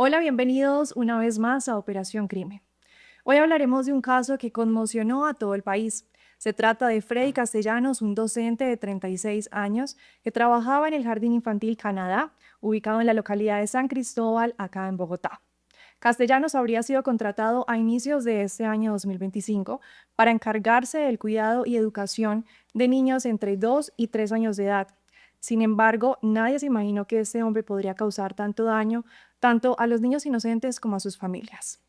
Hola, bienvenidos una vez más a Operación Crimen. Hoy hablaremos de un caso que conmocionó a todo el país. Se trata de Freddy Castellanos, un docente de 36 años que trabajaba en el Jardín Infantil Canadá, ubicado en la localidad de San Cristóbal, acá en Bogotá. Castellanos habría sido contratado a inicios de este año 2025 para encargarse del cuidado y educación de niños entre 2 y 3 años de edad. Sin embargo, nadie se imaginó que este hombre podría causar tanto daño tanto a los niños inocentes como a sus familias.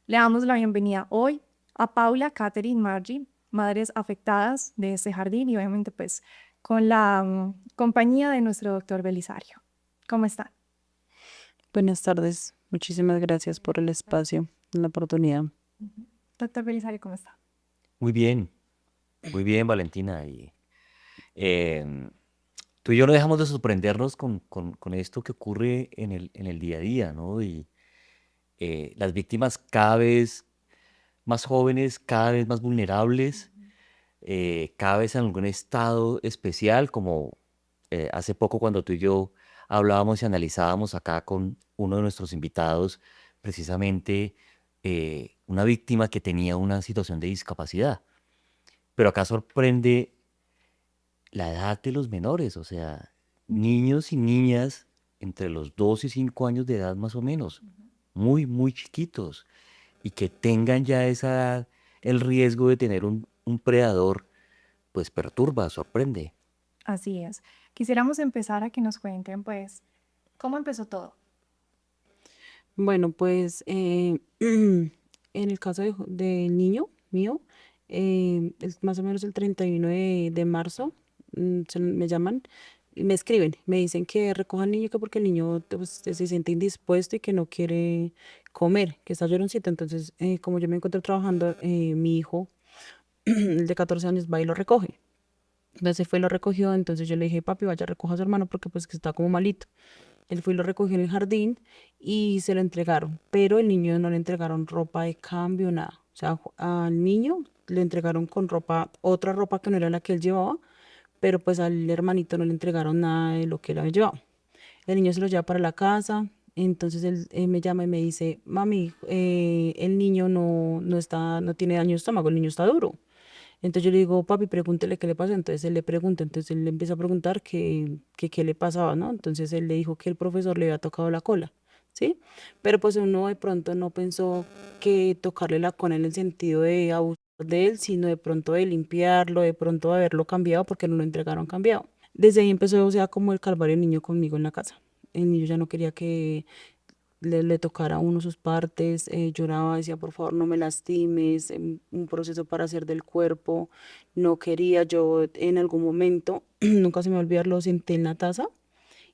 Le damos la bienvenida hoy a Paula, Catherine, Margie, madres afectadas de este jardín y obviamente pues con la compañía de nuestro doctor Belisario. ¿Cómo están? Buenas tardes, muchísimas gracias por el espacio, la oportunidad. Ujú. Doctor Belisario, ¿cómo está? Muy bien, Valentina. Em, Tú y yo no dejamos de sorprendernos con esto que ocurre en el día a día, ¿no? Las víctimas cada vez más jóvenes, cada vez más vulnerables, cada vez en algún estado especial, como hace poco cuando tú y yo hablábamos y analizábamos acá con uno de nuestros invitados, precisamente una víctima que tenía una situación de discapacidad. Pero acá sorprende la edad de los menores, o sea, niños y niñas entre los 2 y 5 años de edad más o menos, muy chiquitos, y que tengan ya a esa edad el riesgo de tener un predador, pues perturba, sorprende. Así es. Quisiéramos empezar a que nos cuenten pues cómo empezó todo. Bueno, pues en el caso del niño mío, es más o menos el 31 de marzo, me llaman y me escriben, me dicen que recoja al niño que porque el niño pues, se siente indispuesto y que no quiere comer, que está lloroncito. Entonces, como yo me encuentro trabajando, mi hijo, el de 14 años, va y lo recoge. Entonces se fue y lo recogió, entonces yo le dije, papi, vaya, recoja a su hermano porque pues que está como malito. Él fue y lo recogió en el jardín y se lo entregaron, pero el niño no le entregaron ropa de cambio, nada. O sea, al niño le entregaron con ropa, otra ropa que no era la que él llevaba, pero pues al hermanito no le entregaron nada de lo que él había llevado. El niño se lo lleva para la casa, entonces él me llama y me dice, mami, el niño no tiene daño de estómago, el niño está duro. Entonces yo le digo, papi, pregúntele qué le pasa. Entonces él le pregunta, entonces él le empieza a preguntar qué le pasaba, ¿no? Entonces él le dijo que el profesor le había tocado la cola, ¿sí? Pero pues uno de pronto no pensó que tocarle la cola en el sentido de abusar de él, sino de pronto de limpiarlo, de pronto de haberlo cambiado porque no lo entregaron cambiado. Desde ahí empezó, o sea, como el calvario del niño conmigo en la casa. El niño ya no quería que le tocara a uno sus partes, lloraba, decía, por favor, no me lastimes, un proceso para hacer del cuerpo, no quería, yo en algún momento, nunca se me va a olvidar, lo senté en la taza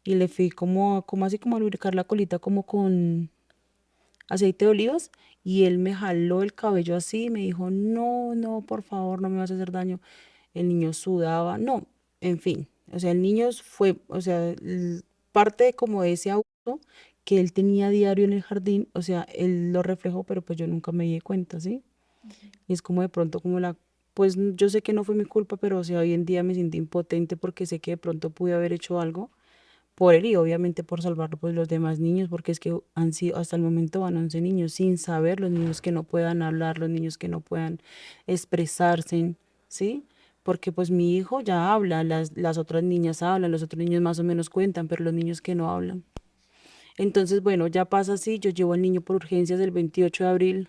y le fui como así como a lubricar la colita como con aceite de olivas y él me jaló el cabello así y me dijo, no, no, por favor, no me vas a hacer daño. El niño sudaba, no, en fin, o sea, el niño fue, o sea, parte de como de ese abuso que él tenía diario en el jardín, o sea, él lo reflejó, pero pues yo nunca me di cuenta, ¿sí? Y es como de pronto como pues yo sé que no fue mi culpa, pero o sea, hoy en día me siento impotente porque sé que de pronto pude haber hecho algo por él y obviamente por salvar pues los demás niños, porque es que han sido, hasta el momento van 11 niños sin saber, los niños que no puedan hablar, los niños que no puedan expresarse, ¿sí? Porque pues mi hijo ya habla, las otras niñas hablan, los otros niños más o menos cuentan, pero los niños que no hablan. Entonces, bueno, ya pasa así, yo llevo al niño por urgencias el 28 de abril,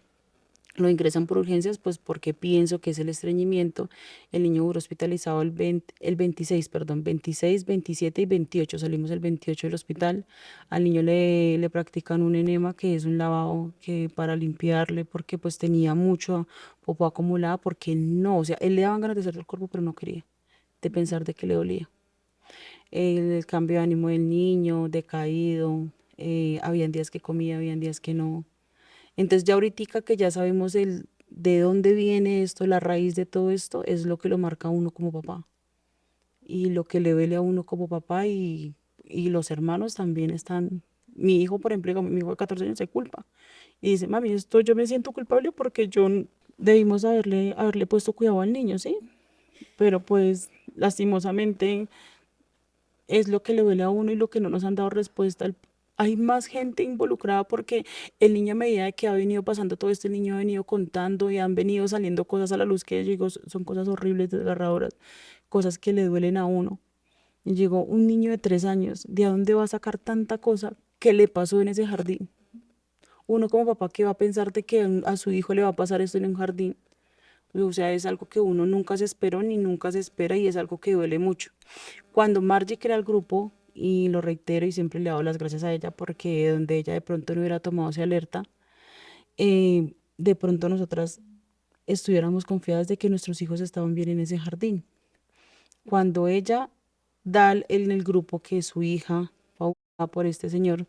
lo ingresan por urgencias, pues porque pienso que es el estreñimiento. El niño duró hospitalizado el 26, perdón, 26, 27 y 28. Salimos el 28 del hospital. Al niño le practican un enema, que es un lavado que para limpiarle, porque pues tenía mucho popó acumulada, porque él no, o sea, él le daban ganas de hacer el cuerpo, pero no quería, de pensar de que le dolía. El cambio de ánimo del niño, decaído, habían días que comía, habían días que no. Entonces ya ahorita que ya sabemos de dónde viene esto, la raíz de todo esto, es lo que lo marca a uno como papá. Y lo que le duele a uno como papá y los hermanos también están. Mi hijo, por ejemplo, mi hijo de 14 años se culpa. Y dice, mami, esto yo me siento culpable porque debimos haberle puesto cuidado al niño, ¿sí? Pero pues lastimosamente es lo que le duele a uno y lo que no nos han dado respuesta hay más gente involucrada porque el niño a medida de que ha venido pasando todo esto, el niño ha venido contando y han venido saliendo cosas a la luz que yo digo, son cosas horribles, desgarradoras, cosas que le duelen a uno. Y llegó un niño de 3 años, ¿de dónde va a sacar tanta cosa que le pasó en ese jardín? Uno como papá, ¿qué va a pensar de que a su hijo le va a pasar esto en un jardín? O sea, es algo que uno nunca se esperó ni nunca se espera y es algo que duele mucho. Cuando Margie crea el grupo, y lo reitero y siempre le doy las gracias a ella porque donde ella de pronto no hubiera tomado esa alerta, de pronto nosotras estuviéramos confiadas de que nuestros hijos estaban bien en ese jardín. Cuando ella da en el grupo que su hija fue abusada por este señor,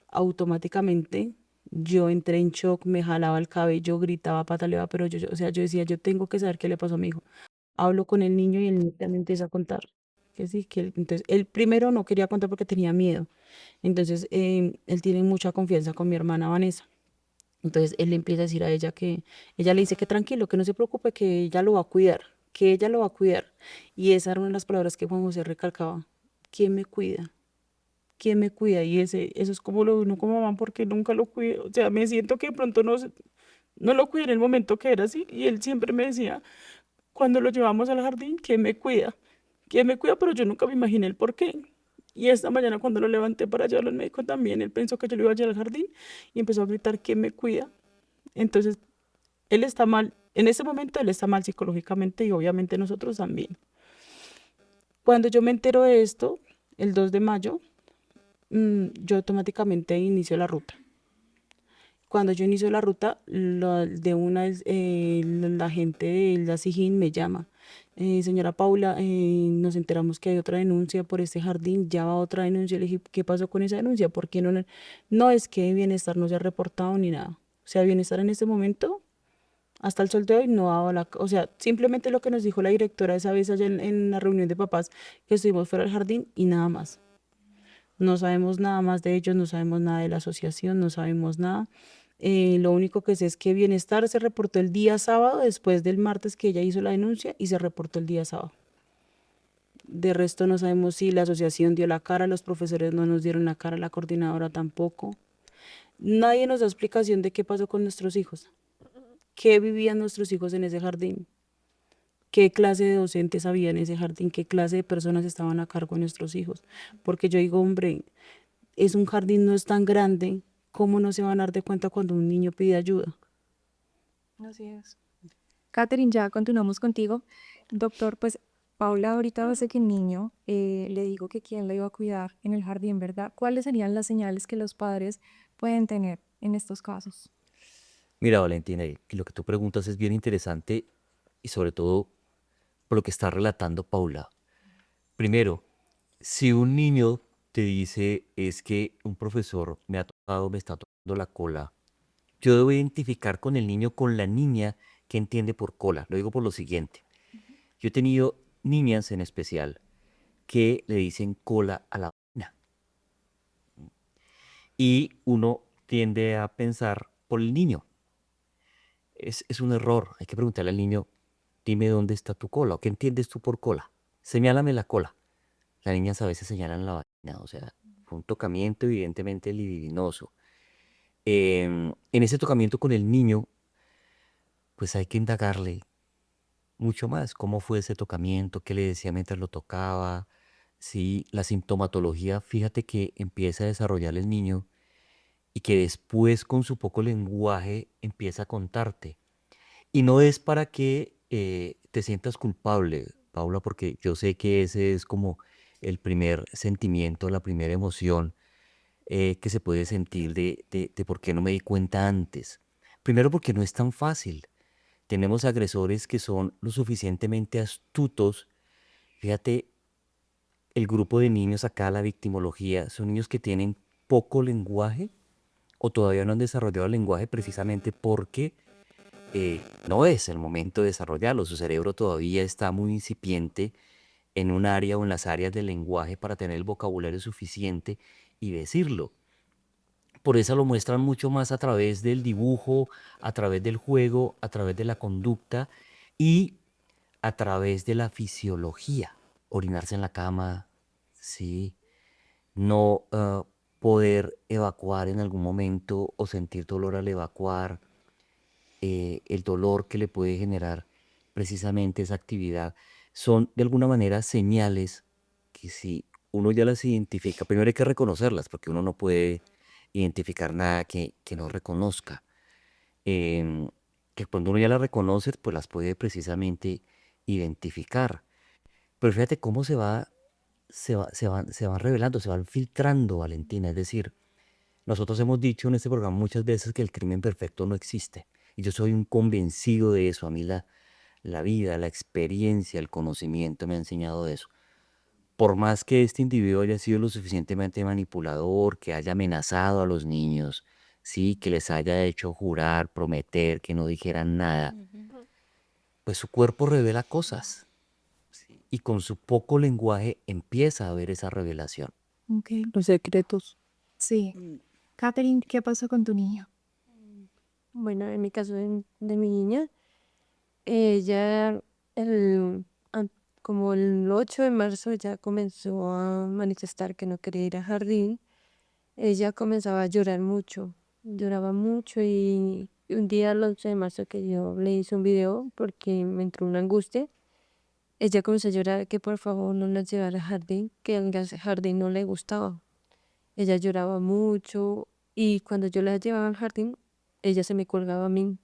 automáticamente yo entré en shock, me jalaba el cabello, gritaba, pataleaba, pero o sea, yo decía, yo tengo que saber qué le pasó a mi hijo. Hablo con el niño y el niño también empieza a contar. Que sí, entonces él primero no quería contar porque tenía miedo. Entonces él tiene mucha confianza con mi hermana Vanessa. Entonces él le empieza a decir a ella que, ella le dice que tranquilo, que no se preocupe, que ella lo va a cuidar, que ella lo va a cuidar. Y esa era una de las palabras que Juan José recalcaba. ¿Quién me cuida? ¿Quién me cuida? Y eso es como lo de uno como mamá, porque nunca lo cuido. O sea, me siento que de pronto no lo cuidé en el momento que era así. Y él siempre me decía, cuando lo llevamos al jardín, ¿quién me cuida? ¿Quién me cuida? Pero yo nunca me imaginé el por qué. Y esta mañana cuando lo levanté para llevarlo al médico también, él pensó que yo lo iba a llevar al jardín y empezó a gritar, ¿quién me cuida? Entonces, él está mal, en ese momento él está mal psicológicamente y obviamente nosotros también. Cuando yo me entero de esto, el 2 de mayo, yo automáticamente inicio la ruta. Cuando yo inicio la ruta, de una la gente de la SIJIN me llama. Señora Paula, nos enteramos que hay otra denuncia por este jardín, ya va otra denuncia. Le dije, ¿qué pasó con esa denuncia? ¿Por qué no? No, es que Bienestar no se ha reportado ni nada. O sea, Bienestar en este momento, hasta el sol de hoy, no ha dado o sea, simplemente lo que nos dijo la directora esa vez allá en la reunión de papás, que estuvimos fuera del jardín y nada más. No sabemos nada más de ellos, no sabemos nada de la asociación, no sabemos nada. Lo único que sé es que Bienestar se reportó el día sábado, después del martes que ella hizo la denuncia, y se reportó el día sábado. De resto no sabemos si la asociación dio la cara, los profesores no nos dieron la cara, la coordinadora tampoco. Nadie nos da explicación de qué pasó con nuestros hijos, qué vivían nuestros hijos en ese jardín, qué clase de docentes había en ese jardín, qué clase de personas estaban a cargo de nuestros hijos. Porque yo digo, hombre, es un jardín, no es tan grande, ¿cómo no se van a dar de cuenta cuando un niño pide ayuda? Así es. Catherine, ya continuamos contigo. Doctor, pues Paula ahorita hace que el niño le dijo que quién lo iba a cuidar en el jardín, ¿verdad? ¿Cuáles serían las señales que los padres pueden tener en estos casos? Mira, Valentina, y lo que tú preguntas es bien interesante y sobre todo por lo que está relatando Paula. Primero, si un niño te dice es que un profesor me ha tocado, me está tocando la cola, yo debo identificar con el niño, con la niña que entiende por cola. Lo digo por lo siguiente. Yo he tenido niñas en especial que le dicen cola a la vaina y uno tiende a pensar por el niño. Es un error. Hay que preguntarle al niño, dime dónde está tu cola o qué entiendes tú por cola. Señálame la cola. Las niñas a veces señalan la vagina, o sea, fue un tocamiento evidentemente libidinoso. En ese tocamiento con el niño, pues hay que indagarle mucho más cómo fue ese tocamiento, qué le decía mientras lo tocaba, sí, la sintomatología, fíjate que empieza a desarrollar el niño y que después con su poco lenguaje empieza a contarte. Y no es para que te sientas culpable, Paula, porque yo sé que ese es como el primer sentimiento, la primera emoción que se puede sentir de por qué no me di cuenta antes. Primero porque no es tan fácil. Tenemos agresores que son lo suficientemente astutos. Fíjate, el grupo de niños acá, la victimología, son niños que tienen poco lenguaje o todavía no han desarrollado el lenguaje precisamente porque no es el momento de desarrollarlo. Su cerebro todavía está muy incipiente en un área o en las áreas del lenguaje para tener el vocabulario suficiente y decirlo. Por eso lo muestran mucho más a través del dibujo, a través del juego, a través de la conducta y a través de la fisiología. Orinarse en la cama, sí. No poder evacuar en algún momento o sentir dolor al evacuar, el dolor que le puede generar precisamente esa actividad, son de alguna manera señales que si uno ya las identifica, primero hay que reconocerlas, porque uno no puede identificar nada que no reconozca. em, que cuando uno ya las reconoce, pues las puede precisamente identificar. Pero fíjate cómo se van revelando, se van filtrando, Valentina. Es decir, nosotros hemos dicho en este programa muchas veces que el crimen perfecto no existe. Y yo soy un convencido de eso. A mí la vida, la experiencia, el conocimiento me ha enseñado eso. Por más que este individuo haya sido lo suficientemente manipulador, que haya amenazado a los niños, sí, que les haya hecho jurar, prometer, que no dijeran nada, pues su cuerpo revela cosas. ¿Sí? Y con su poco lenguaje empieza a ver esa revelación. Ok, Los secretos. sí. Catherine, ¿qué pasó con tu niño? Bueno, en mi caso de mi niña, ella el, an- como el 8 de marzo ya comenzó a manifestar que no quería ir al jardín. Ella comenzaba a llorar mucho, lloraba mucho y un día el 11 de marzo que yo le hice un video porque me entró una angustia, ella comenzó a llorar que por favor no la llevara al jardín, que el jardín no le gustaba. Ella lloraba mucho y cuando yo la llevaba al jardín, ella se me colgaba a mí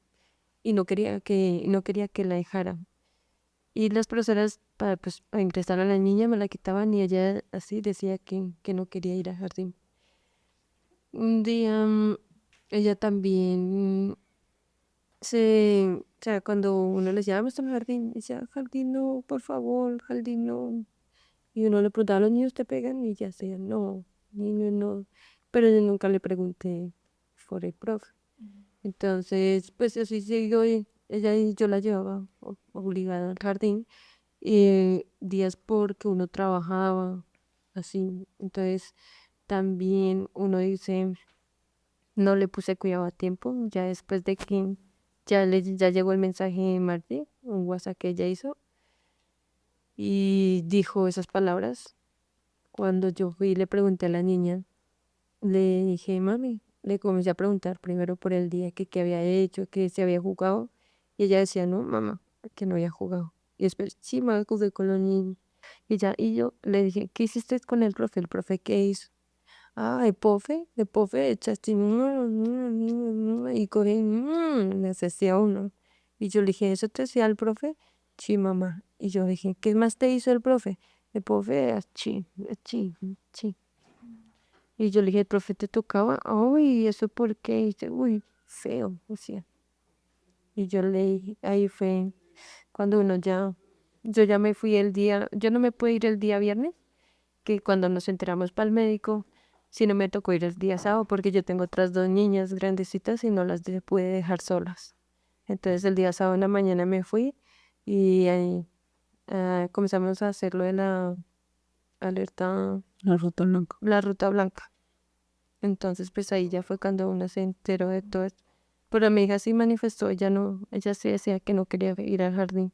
y no quería que la dejara. Y las profesoras para ingresar a la niña me la quitaban y ella así decía que no quería ir al jardín. Un día ella también o sea, cuando uno les decía, vamos al jardín, decía, jardín no, por favor, jardín no. Y uno le preguntaba, ¿los niños te pegan? Y ella decía, no, niños no. Pero yo nunca le pregunté por el profe. Entonces, pues así siguió y ella y yo la llevaba obligada al jardín. Días porque uno trabajaba así. Entonces, también uno dice, no le puse cuidado a tiempo. Ya después de que ya llegó el mensaje de Marty, un WhatsApp que ella hizo, y dijo esas palabras. Cuando yo fui y le pregunté a la niña, le dije, mami, le comencé a preguntar primero por el día que qué había hecho, que se había jugado. Y ella decía, no, mamá, que no había jugado. Y después, sí, mamá, jugué con los niños. Y yo le dije, ¿qué hiciste con el profe? ¿El profe qué hizo? Ah, el profe echaste y coge, le hacía a uno. Y yo le dije, ¿eso te hacía el profe? Sí, mamá. Y yo dije, ¿qué más te hizo el profe? El profe, chi, chi, chi. Y yo le dije, ¿el profe te tocaba? Uy, ¿eso por qué? Y dice, uy, feo, o sea. Y yo le dije, ahí fue cuando yo ya me fui el día, yo no me pude ir el día viernes, que cuando nos enteramos para el médico, sino me tocó ir el día sábado porque yo tengo otras dos niñas grandecitas y no pude dejar solas. Entonces el día sábado en la mañana me fui y ahí comenzamos a hacer lo de la alerta, La ruta blanca. la ruta blanca. Entonces, pues ahí ya fue cuando uno se enteró de todo esto. Pero mi hija sí manifestó, ella no, ella sí decía que no quería ir al jardín.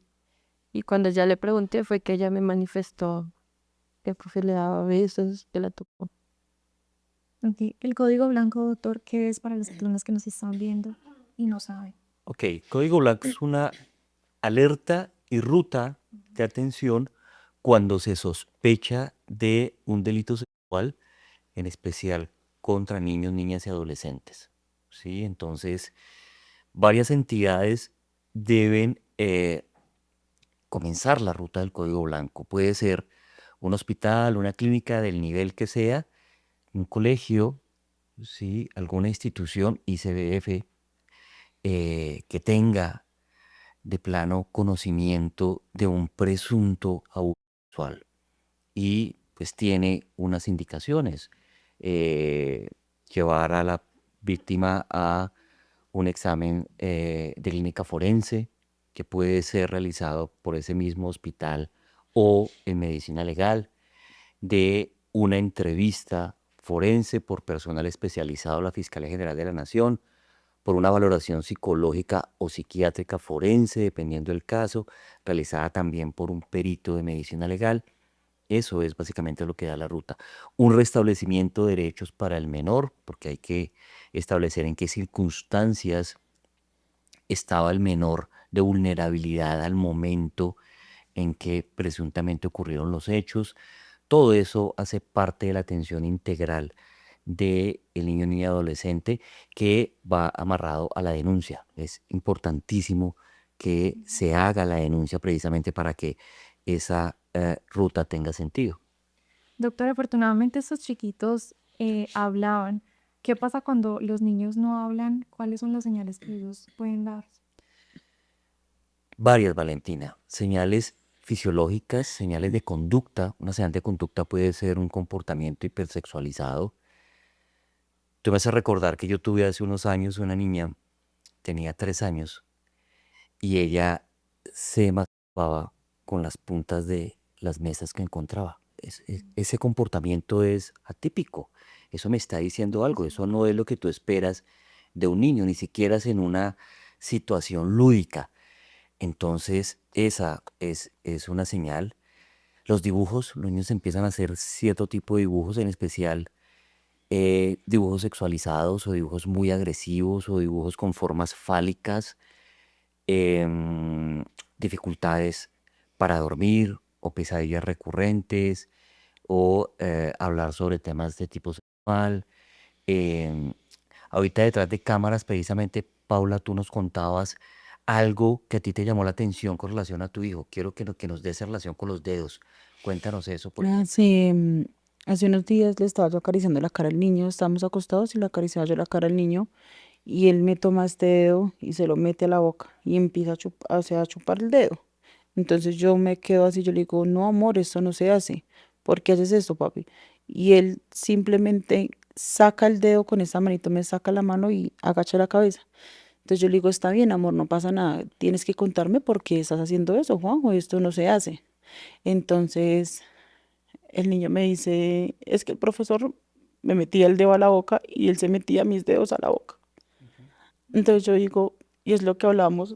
Y cuando ya le pregunté fue que ella me manifestó que el profe le daba besos, que la tocó. Ok, el código blanco, doctor, ¿qué es para las personas que nos están viendo y no saben? Ok, código blanco es una alerta y ruta de atención cuando se sospecha de un delito sexual, en especial contra niños, niñas y adolescentes. ¿Sí? Entonces, varias entidades deben comenzar la ruta del código blanco. Puede ser un hospital, una clínica del nivel que sea, un colegio, ¿sí? Alguna institución ICBF que tenga de plano conocimiento de un presunto abuso sexual y pues tiene unas indicaciones. eh, Llevar a la víctima a un examen de clínica forense que puede ser realizado por ese mismo hospital o en medicina legal, de una entrevista forense por personal especializado de la Fiscalía General de la Nación, por una valoración psicológica o psiquiátrica forense, dependiendo del caso, realizada también por un perito de medicina legal, Eso es básicamente lo que da la ruta. Un restablecimiento de derechos para el menor, porque hay que establecer en qué circunstancias estaba el menor de vulnerabilidad al momento en que presuntamente ocurrieron los hechos. Todo eso hace parte de la atención integral del niño, niña y adolescente que va amarrado a la denuncia. Es importantísimo que se haga la denuncia precisamente para que esa ruta tenga sentido. Doctora, afortunadamente estos chiquitos hablaban. ¿Qué pasa cuando los niños no hablan? ¿Cuáles son las señales que ellos pueden dar? Varias, Valentina. Señales fisiológicas, señales de conducta. Una señal de conducta puede ser un comportamiento hipersexualizado. Tú me haces recordar que yo tuve hace unos años una niña, tenía 3 años, y ella se masturbaba con las puntas de las mesas que encontraba. Ese comportamiento es atípico. Eso me está diciendo algo. Eso no es lo que tú esperas de un niño, ni siquiera es en una situación lúdica. Entonces, esa es una señal. Los dibujos, los niños empiezan a hacer cierto tipo de dibujos, en especial dibujos sexualizados o dibujos muy agresivos o dibujos con formas fálicas, em, dificultades para dormir o pesadillas recurrentes o hablar sobre temas de tipo sexual. em, Ahorita detrás de cámaras, precisamente, Paula, tú nos contabas algo que a ti te llamó la atención con relación a tu hijo. Quiero que nos des esa relación con los dedos. Cuéntanos eso, por favor. Hace unos días le estaba yo acariciando la cara al niño, estábamos acostados y le acariciaba yo la cara al niño y él me toma este dedo y se lo mete a la boca y empieza o sea, a chupar el dedo. Entonces yo me quedo así, yo le digo, no amor, esto no se hace. ¿Por qué haces esto, papi? Y él simplemente saca el dedo con esa manito, me saca la mano y agacha la cabeza. Entonces yo le digo, está bien, amor, no pasa nada. Tienes que contarme por qué estás haciendo eso, Juanjo, esto no se hace. Entonces el niño me dice, es que el profesor me metía el dedo a la boca y él se metía mis dedos a la boca. Entonces yo digo, y es lo que hablamos,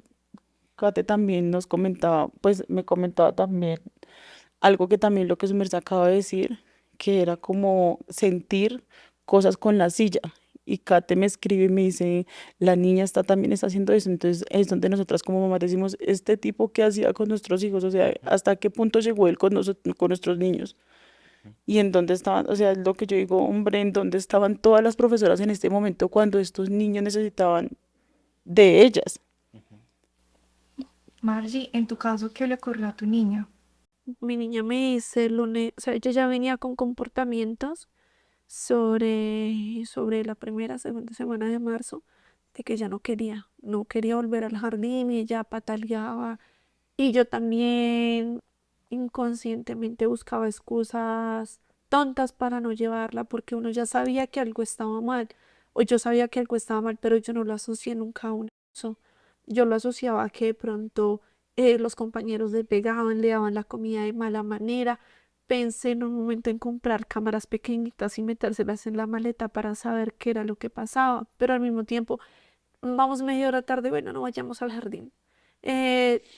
Kate también nos comentaba, pues me comentaba también algo que también lo que su merced acaba de decir, que era como sentir cosas con la silla. Y Kate me escribe y me dice, la niña también está haciendo eso. Entonces es donde nosotras como mamás decimos, este tipo que hacía con nuestros hijos, o sea, hasta qué punto llegó él con nuestros niños. Y en dónde estaban, o sea, es lo que yo digo, hombre, en dónde estaban todas las profesoras en este momento cuando estos niños necesitaban de ellas. Margie, en tu caso, ¿qué le ocurrió a tu niño? Mi niña me dice el lunes, o sea, ella ya venía con comportamientos sobre la primera, segunda semana de marzo, de que ya no quería volver al jardín y ella pataleaba. Y yo también inconscientemente buscaba excusas tontas para no llevarla porque uno ya sabía que algo estaba mal, o yo sabía que algo estaba mal, pero yo no lo asocié nunca a un eso. Yo lo asociaba a que de pronto los compañeros le pegaban, le daban la comida de mala manera. Pensé en un momento en comprar cámaras pequeñitas y metérselas en la maleta para saber qué era lo que pasaba, pero al mismo tiempo, vamos media hora tarde, bueno, no vayamos al jardín.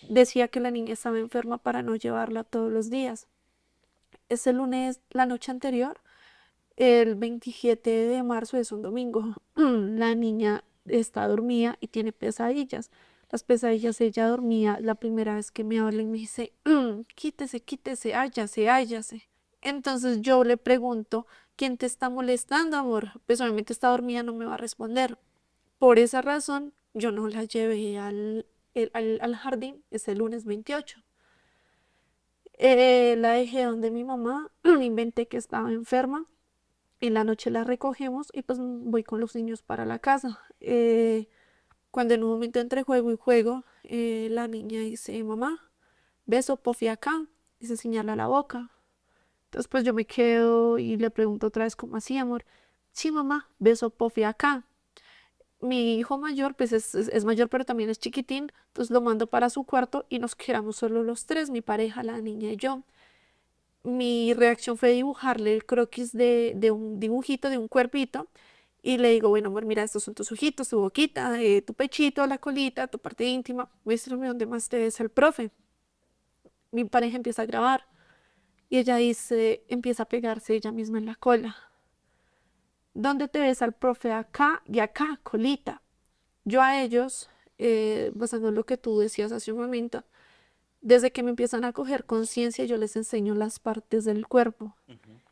Decía que la niña estaba enferma para no llevarla todos los días. Ese lunes, la noche anterior, el 27 de marzo es un domingo, la niña está dormida y tiene pesadillas. Las pesadillas, ella dormía la primera vez que me habla y me dice, quítese, quítese, hállase, hállase. Entonces yo le pregunto, ¿quién te está molestando, amor? Pues obviamente está dormida, no me va a responder. Por esa razón, yo no la llevé al jardín ese lunes 28. La dejé donde mi mamá, inventé que estaba enferma. En la noche la recogemos y pues voy con los niños para la casa. Cuando en un momento entre juego y juego, la niña dice, mamá, beso, pofi acá, y se señala la boca. Entonces pues yo me quedo y le pregunto otra vez, ¿cómo así, amor? Sí, mamá, beso, pofi acá. Mi hijo mayor, pues es mayor, pero también es chiquitín, entonces lo mando para su cuarto y nos quedamos solo los tres, mi pareja, la niña y yo. Mi reacción fue dibujarle el croquis de un dibujito, de un cuerpito, y le digo, bueno, amor, mira, estos son tus ojitos, tu boquita, tu pechito, la colita, tu parte íntima, muéstrame dónde más te ves el profe. Mi pareja empieza a grabar. y ella dice, empieza a pegarse ella misma en la cola. ¿Dónde te ves al profe? Acá y acá, colita. Yo a ellos, basando en lo que tú decías hace un momento, desde que me empiezan a coger conciencia, yo les enseño las partes del cuerpo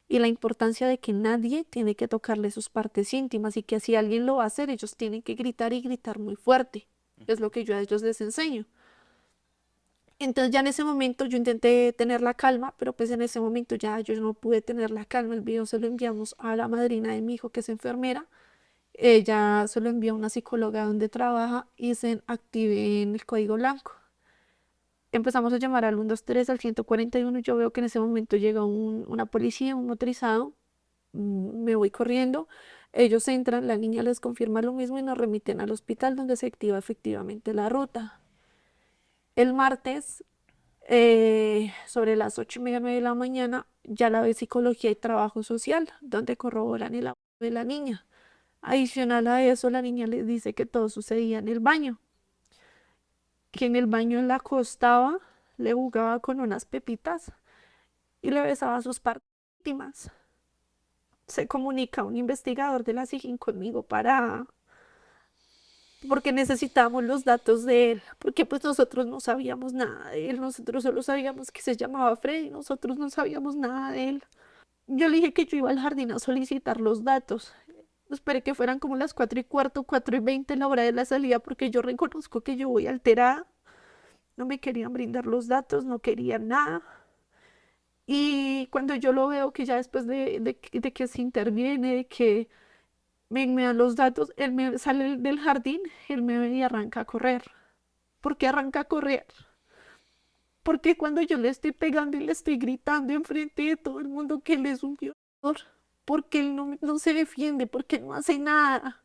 y la importancia de que nadie tiene que tocarle sus partes íntimas y que si alguien lo va a hacer, ellos tienen que gritar y gritar muy fuerte. Es lo que yo a ellos les enseño. Entonces ya en ese momento yo intenté tener la calma, pero pues en ese momento ya yo no pude tener la calma. El video se lo enviamos a la madrina de mi hijo, que es enfermera. Ella se lo envió a una psicóloga donde trabaja y se active en el código blanco. Empezamos a llamar al 123, al 141, y yo veo que en ese momento llega una policía, un motorizado. Me voy corriendo, ellos entran, la niña les confirma lo mismo y nos remiten al hospital donde se activa efectivamente la ruta. El martes, sobre las 8:30, 9 de la mañana, ya la ve psicología y trabajo social, donde corroboran el abuso de la niña. Adicional a eso, la niña les dice que todo sucedía en el baño, que en el baño la acostaba, le jugaba con unas pepitas y le besaba sus partes íntimas. Se comunica un investigador de la SIJIN conmigo porque necesitábamos los datos de él, porque pues nosotros no sabíamos nada de él, nosotros solo sabíamos que se llamaba Freddy, nosotros no sabíamos nada de él. Yo le dije que yo iba al jardín a solicitar los datos. Esperé que fueran como las 4:15, 4:20, la hora de la salida, porque yo reconozco que yo voy alterada. No me querían brindar los datos, no querían nada. Y cuando yo lo veo, que ya después de que se interviene, de que me dan los datos, él me sale del jardín, él me ve y arranca a correr. ¿Por qué arranca a correr? Porque cuando yo le estoy pegando y le estoy gritando enfrente de todo el mundo que él es un violador, porque él no se defiende, porque no hace nada.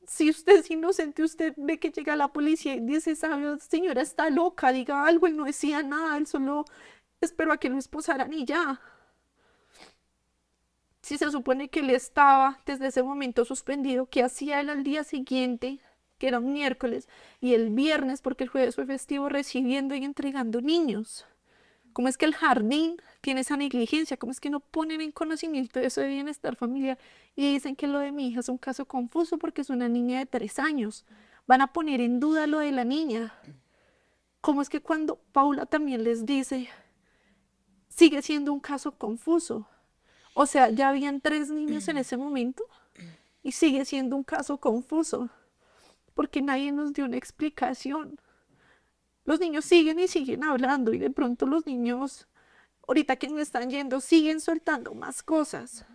Si usted es inocente, usted ve que llega la policía y dice, esa señora está loca, diga algo, él no decía nada, él solo esperó a que lo esposaran y ya. Si se supone que él estaba desde ese momento suspendido, ¿qué hacía él al día siguiente, que era un miércoles, y el viernes, porque el jueves fue festivo, recibiendo y entregando niños? ¿Cómo es que el jardín tiene esa negligencia? ¿Cómo es que no ponen en conocimiento de eso de bienestar familiar? Y dicen que lo de mi hija es un caso confuso porque es una niña de 3 años. Van a poner en duda lo de la niña. ¿Cómo es que cuando Paula también les dice, sigue siendo un caso confuso? O sea, ya habían 3 niños en ese momento y sigue siendo un caso confuso porque nadie nos dio una explicación. Los niños siguen y siguen hablando y de pronto los niños, ahorita que no están yendo, siguen soltando más cosas.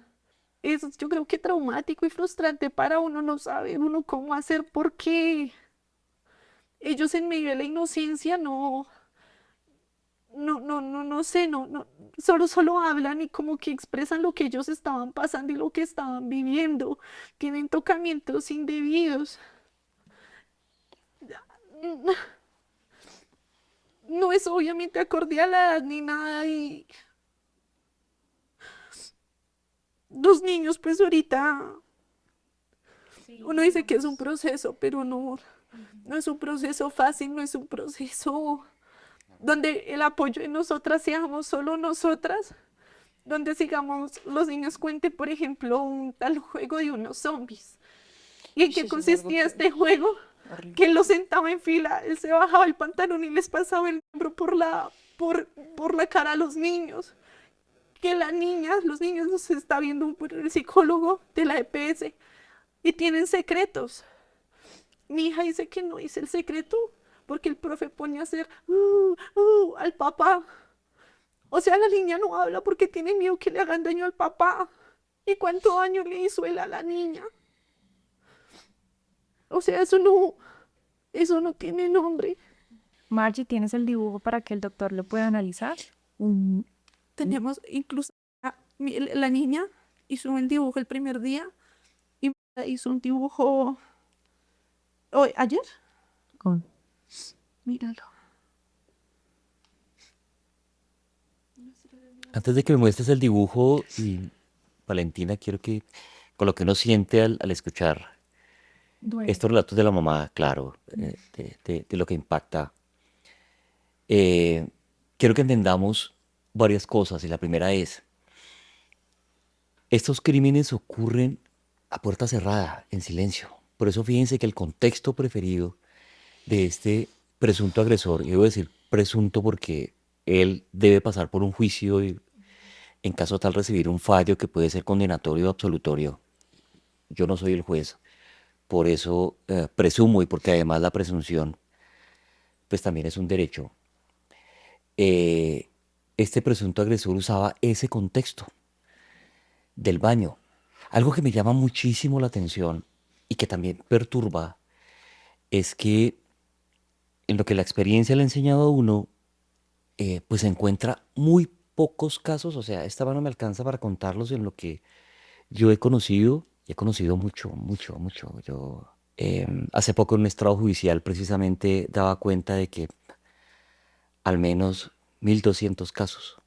Eso yo creo que traumático y frustrante para uno, no saber uno cómo hacer, porque ellos en medio de la inocencia no sé, solo hablan y como que expresan lo que ellos estaban pasando y lo que estaban viviendo. Tienen tocamientos indebidos. No es obviamente acorde a la edad ni nada, y los niños pues ahorita uno dice que es un proceso, pero no es un proceso fácil, no es un proceso donde el apoyo de nosotras seamos solo nosotras, donde sigamos, los niños cuenten, por ejemplo, un tal juego de unos zombies. ¿Y en qué consistía este juego? Que él los sentaba en fila, él se bajaba el pantalón y les pasaba el hombro por la cara a los niños. Que los niños los está viendo el psicólogo de la EPS y tienen secretos. Mi hija dice que no dice el secreto porque el profe pone a hacer al papá. O sea, la niña no habla porque tiene miedo que le hagan daño al papá. ¿Y cuánto daño le hizo él a la niña? O sea, eso no tiene nombre. Margie, ¿tienes el dibujo para que el doctor lo pueda analizar? Tenemos incluso la niña hizo el dibujo el primer día y hizo un dibujo hoy, ayer. Con- Míralo. Antes de que me muestres el dibujo, y Valentina, quiero que con lo que uno siente al escuchar Duele. estos relatos de la mamá, claro, de lo que impacta, quiero que entendamos varias cosas. Y la primera es, estos crímenes ocurren a puerta cerrada, en silencio. Por eso fíjense que el contexto preferido de este presunto agresor, y debo decir presunto porque él debe pasar por un juicio y en caso tal recibir un fallo que puede ser condenatorio o absolutorio. Yo no soy el juez, por eso presumo y porque además la presunción pues también es un derecho. Este presunto agresor usaba ese contexto del baño. Algo que me llama muchísimo la atención y que también perturba es que en lo que la experiencia le ha enseñado a uno, pues se encuentra muy pocos casos, o sea, esta mano me alcanza para contarlos en lo que yo he conocido mucho, mucho, mucho. Yo hace poco en un estrado judicial precisamente daba cuenta de que al menos 1.200 casos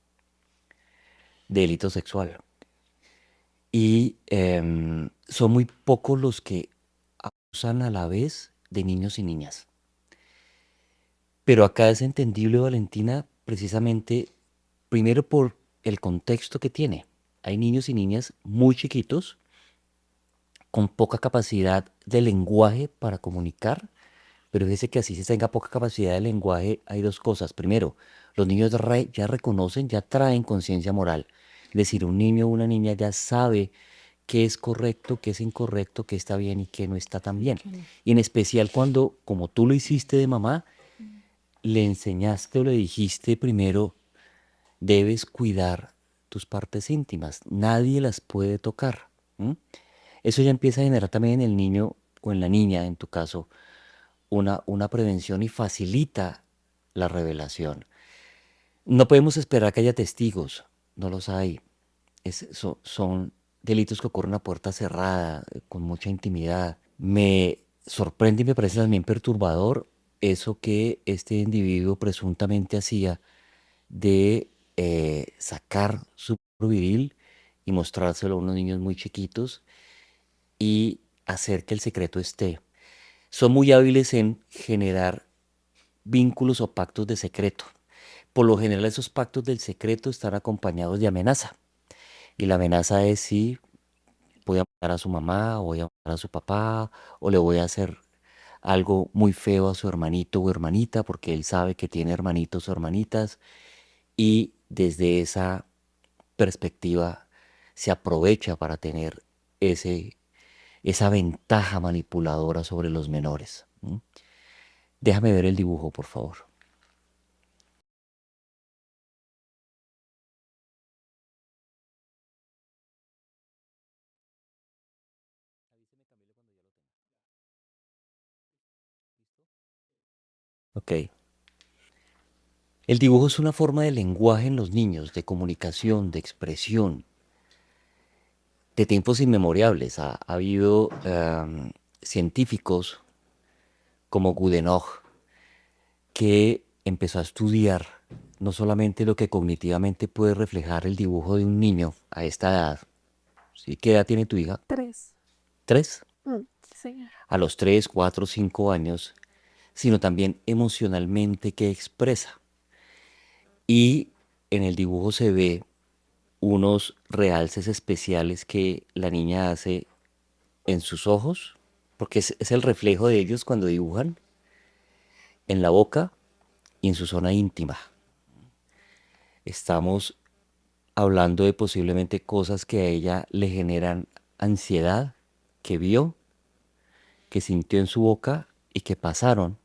de delito sexual. Y son muy pocos los que abusan a la vez de niños y niñas. Pero acá es entendible, Valentina, precisamente, primero por el contexto que tiene. Hay niños y niñas muy chiquitos, con poca capacidad de lenguaje para comunicar, pero fíjese que así se tenga poca capacidad de lenguaje, hay dos cosas. Primero, los niños ya reconocen, ya traen conciencia moral. Es decir, un niño o una niña ya sabe qué es correcto, qué es incorrecto, qué está bien y qué no está tan bien. Que no. Y en especial cuando, como tú lo hiciste de mamá, le enseñaste o le dijiste primero, debes cuidar tus partes íntimas, nadie las puede tocar. ¿M? Eso ya empieza a generar también en el niño o en la niña, en tu caso, una prevención y facilita la revelación. No podemos esperar que haya testigos, no los hay. Son delitos que ocurren a puerta cerrada, con mucha intimidad. Me sorprende y me parece también perturbador eso que este individuo presuntamente hacía de sacar su viril y mostrárselo a unos niños muy chiquitos y hacer que el secreto esté. Son muy hábiles en generar vínculos o pactos de secreto. Por lo general esos pactos del secreto están acompañados de amenaza. Y la amenaza es si voy a matar a su mamá o voy a matar a su papá o le voy a hacer algo muy feo a su hermanito o hermanita porque él sabe que tiene hermanitos o hermanitas y desde esa perspectiva se aprovecha para tener ese, esa ventaja manipuladora sobre los menores. ¿M? Déjame ver el dibujo, por favor. Ok. El dibujo es una forma de lenguaje en los niños, de comunicación, de expresión, de tiempos inmemorables. Ha habido científicos como Goodenough que empezó a estudiar no solamente lo que cognitivamente puede reflejar el dibujo de un niño a esta edad. ¿Sí? ¿Qué edad tiene tu hija? 3. ¿3? Sí, señora. A los 3, 4, 5 años, sino también emocionalmente que expresa. Y en el dibujo se ve unos realces especiales que la niña hace en sus ojos, porque es el reflejo de ellos cuando dibujan, en la boca y en su zona íntima. Estamos hablando de posiblemente cosas que a ella le generan ansiedad, que vio, que sintió en su boca y que pasaron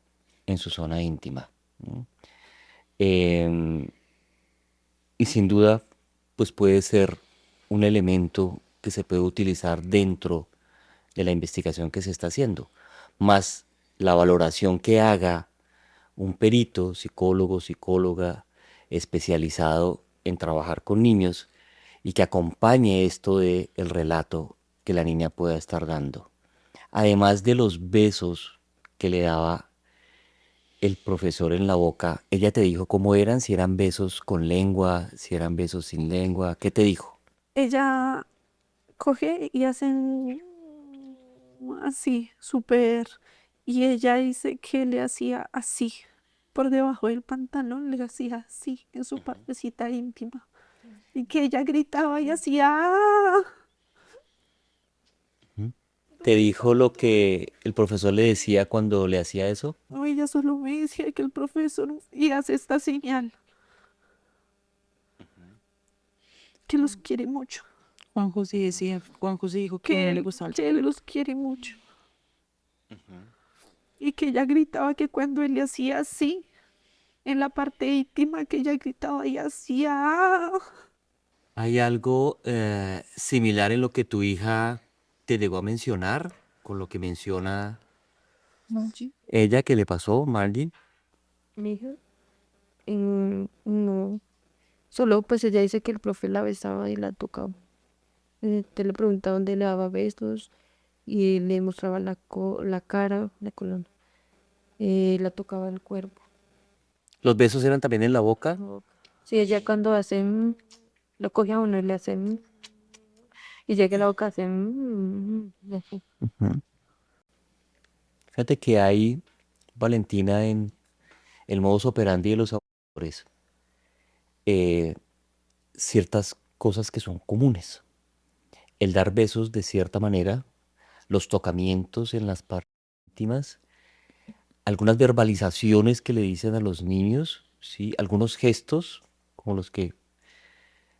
en su zona íntima. ¿No? Em, y sin duda, pues puede ser un elemento que se puede utilizar dentro de la investigación que se está haciendo, más la valoración que haga un perito, psicólogo, psicóloga especializado en trabajar con niños y que acompañe esto de el relato que la niña pueda estar dando. Además de los besos que le daba el profesor en la boca, ella te dijo cómo eran, si eran besos con lengua, si eran besos sin lengua, ¿qué te dijo? Ella coge y hacen así, súper. Y ella dice que le hacía así, por debajo del pantalón le hacía así, en su partecita íntima. Y que ella gritaba y hacía "¡Ah!". Ujú. ¿Te dijo lo que el profesor le decía cuando le hacía eso? No, ella solo me decía que el profesor y hace esta señal, que los quiere mucho, Juan José dijo que a él le gustaba el que él los quiere mucho. Y que ella gritaba que cuando él le hacía así, en la parte íntima, que ella gritaba y hacía "Ah". ¿Hay algo similar en lo que tu hija te llegó a mencionar con lo que menciona Margie, ella que le pasó, Margin? mi hija, no, solo pues ella dice que el profe la besaba y la tocaba. Te le preguntaba dónde le daba besos y le mostraba la cara, la columna, la tocaba el cuerpo. ¿Los besos eran también en la boca? Sí, ella cuando hace, lo coge a uno y le hace, y llega a la boca, hace, y así. Ujú. Fíjate que hay, Valentina, en el modus operandi de los abusadores, eh, ciertas cosas que son comunes. El dar besos de cierta manera, los tocamientos en las partes íntimas, algunas verbalizaciones que le dicen a los niños, ¿sí? Algunos gestos, como los que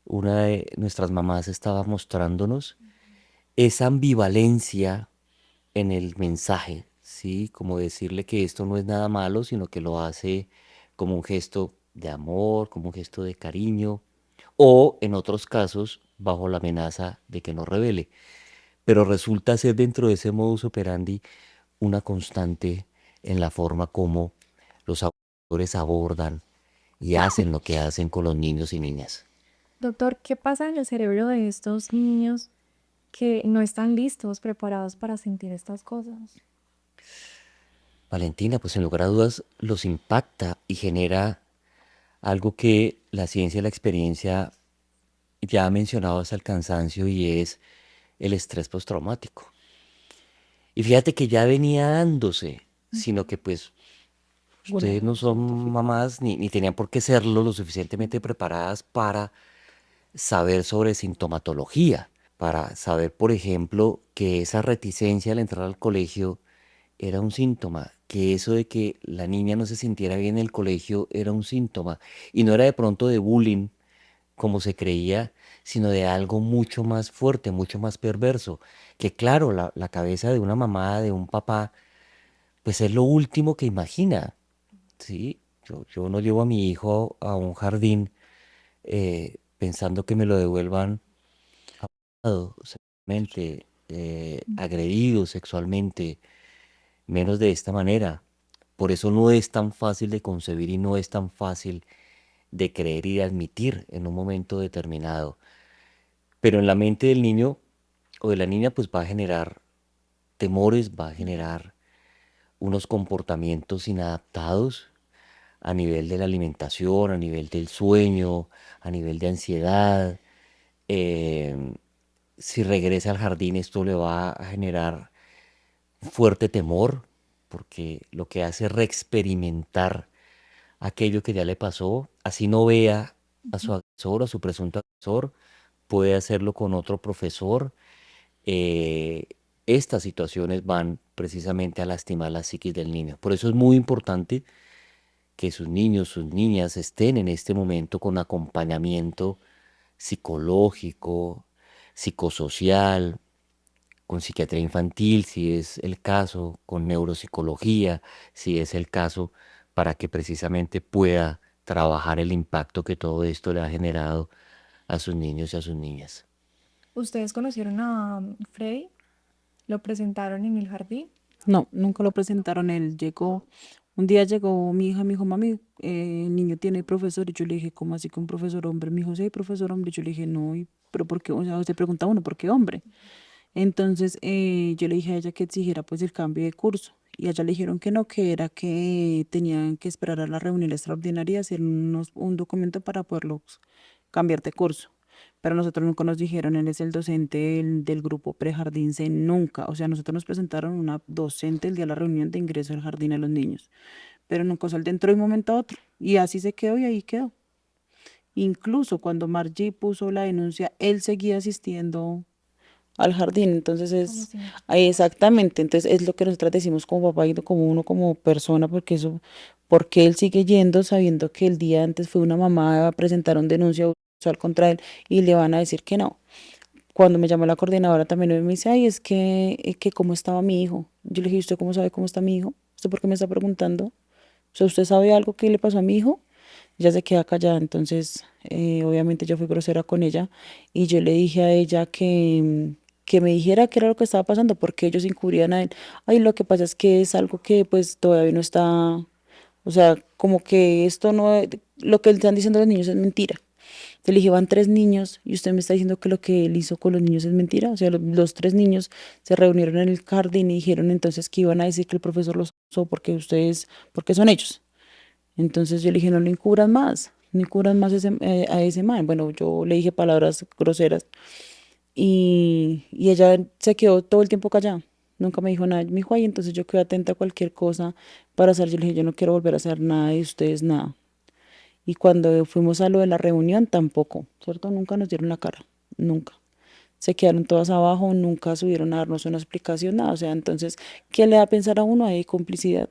una de nuestras mamás estaba mostrándonos, esa ambivalencia en el mensaje, ¿sí? Como decirle que esto no es nada malo, sino que lo hace como un gesto de amor, como un gesto de cariño, o en otros casos, bajo la amenaza de que no revele. Pero resulta ser dentro de ese modus operandi una constante en la forma como los abusadores abordan y hacen lo que hacen con los niños y niñas. Doctor, ¿qué pasa en el cerebro de estos niños que no están listos, preparados para sentir estas cosas? Valentina, pues sin lugar a dudas los impacta y genera algo que la ciencia y la experiencia ya ha mencionado hasta el cansancio y es el estrés postraumático. Y fíjate que ya venía dándose, sino que pues ustedes no son mamás ni tenían por qué serlo lo suficientemente preparadas para saber sobre sintomatología, para saber, por ejemplo, que esa reticencia al entrar al colegio era un síntoma, que eso de que la niña no se sintiera bien en el colegio era un síntoma, y no era de pronto de bullying, como se creía, sino de algo mucho más fuerte, mucho más perverso, que claro, la cabeza de una mamá, de un papá, pues es lo último que imagina, ¿sí? Yo no llevo a mi hijo a un jardín pensando que me lo devuelvan abusado sexualmente, agredido sexualmente, menos de esta manera. Por eso no es tan fácil de concebir y no es tan fácil de creer y de admitir en un momento determinado. Pero en la mente del niño o de la niña pues va a generar temores, va a generar unos comportamientos inadaptados a nivel de la alimentación, a nivel del sueño, a nivel de ansiedad. Em, si regresa al jardín, esto le va a generar fuerte temor, porque lo que hace es reexperimentar aquello que ya le pasó, así no vea a su agresor, a su presunto agresor, puede hacerlo con otro profesor. eh, estas situaciones van precisamente a lastimar la psiquis del niño. Por eso es muy importante que sus niños, sus niñas estén en este momento con acompañamiento psicológico, psicosocial, con psiquiatría infantil, si es el caso, con neuropsicología, si es el caso, para que precisamente pueda trabajar el impacto que todo esto le ha generado a sus niños y a sus niñas. ¿Ustedes conocieron a Freddy? ¿Lo presentaron en el jardín? No, nunca lo presentaron. Él llegó, un día llegó mi hija, me dijo, mami, el niño tiene profesor. Y yo le dije, ¿cómo así que un profesor hombre? Me dijo, sí, hay profesor hombre. Y yo le dije, no, pero ¿por qué? O sea, usted pregunta a uno, ¿por qué hombre? Entonces yo le dije a ella que exigiera pues el cambio de curso. Y a ella le dijeron que no, que era que tenían que esperar a la reunión extraordinaria y hacer un documento para poderlos cambiar de curso. Pero nosotros nunca nos dijeron, él es el docente del grupo prejardince, nunca. O sea, nosotros nos presentaron una docente el día de la reunión de ingreso al jardín a los niños, pero nunca salió dentro de un momento a otro. Y así se quedó y ahí quedó. Incluso cuando Margie puso la denuncia, él seguía asistiendo al jardín. Entonces Como es si nada. exactamente, entonces es lo que nosotras decimos como papá y como uno como persona, porque eso, porque él sigue yendo sabiendo que el día antes fue una mamá a presentar una denuncia sexual contra él y le van a decir que no. Cuando me llamó la coordinadora también me dice, ay, es que cómo estaba mi hijo. Yo le dije, ¿usted cómo sabe cómo está mi hijo? ¿Usted por qué me está preguntando? O sea, ¿usted sabe algo que le pasó a mi hijo? Ella se queda callada, entonces obviamente yo fui grosera con ella y yo le dije a ella que me dijera qué era lo que estaba pasando, porque ellos encubrían a él. Ay, lo que pasa es que es algo que pues todavía no está, o sea, como que esto no, lo que están diciendo los niños es mentira. Yo le dije, van 3 niños y usted me está diciendo que lo que él hizo con los niños es mentira. O sea, los 3 niños se reunieron en el jardín y dijeron entonces que iban a decir que el profesor los usó porque ustedes, porque son ellos. Entonces yo le dije, no le encubran más, no encubran más a ese man. Bueno, yo le dije palabras groseras y ella se quedó todo el tiempo callada. Nunca me dijo nada. Me dijo, ay, entonces yo quedo atenta a cualquier cosa para hacer. Yo le dije, yo no quiero volver a hacer nada de ustedes, nada. Y cuando fuimos a lo de la reunión, tampoco, ¿cierto? Nunca nos dieron la cara, nunca. Se quedaron todas abajo, nunca subieron a darnos una explicación, nada. O sea, entonces, ¿qué le da a pensar a uno? Hay complicidad,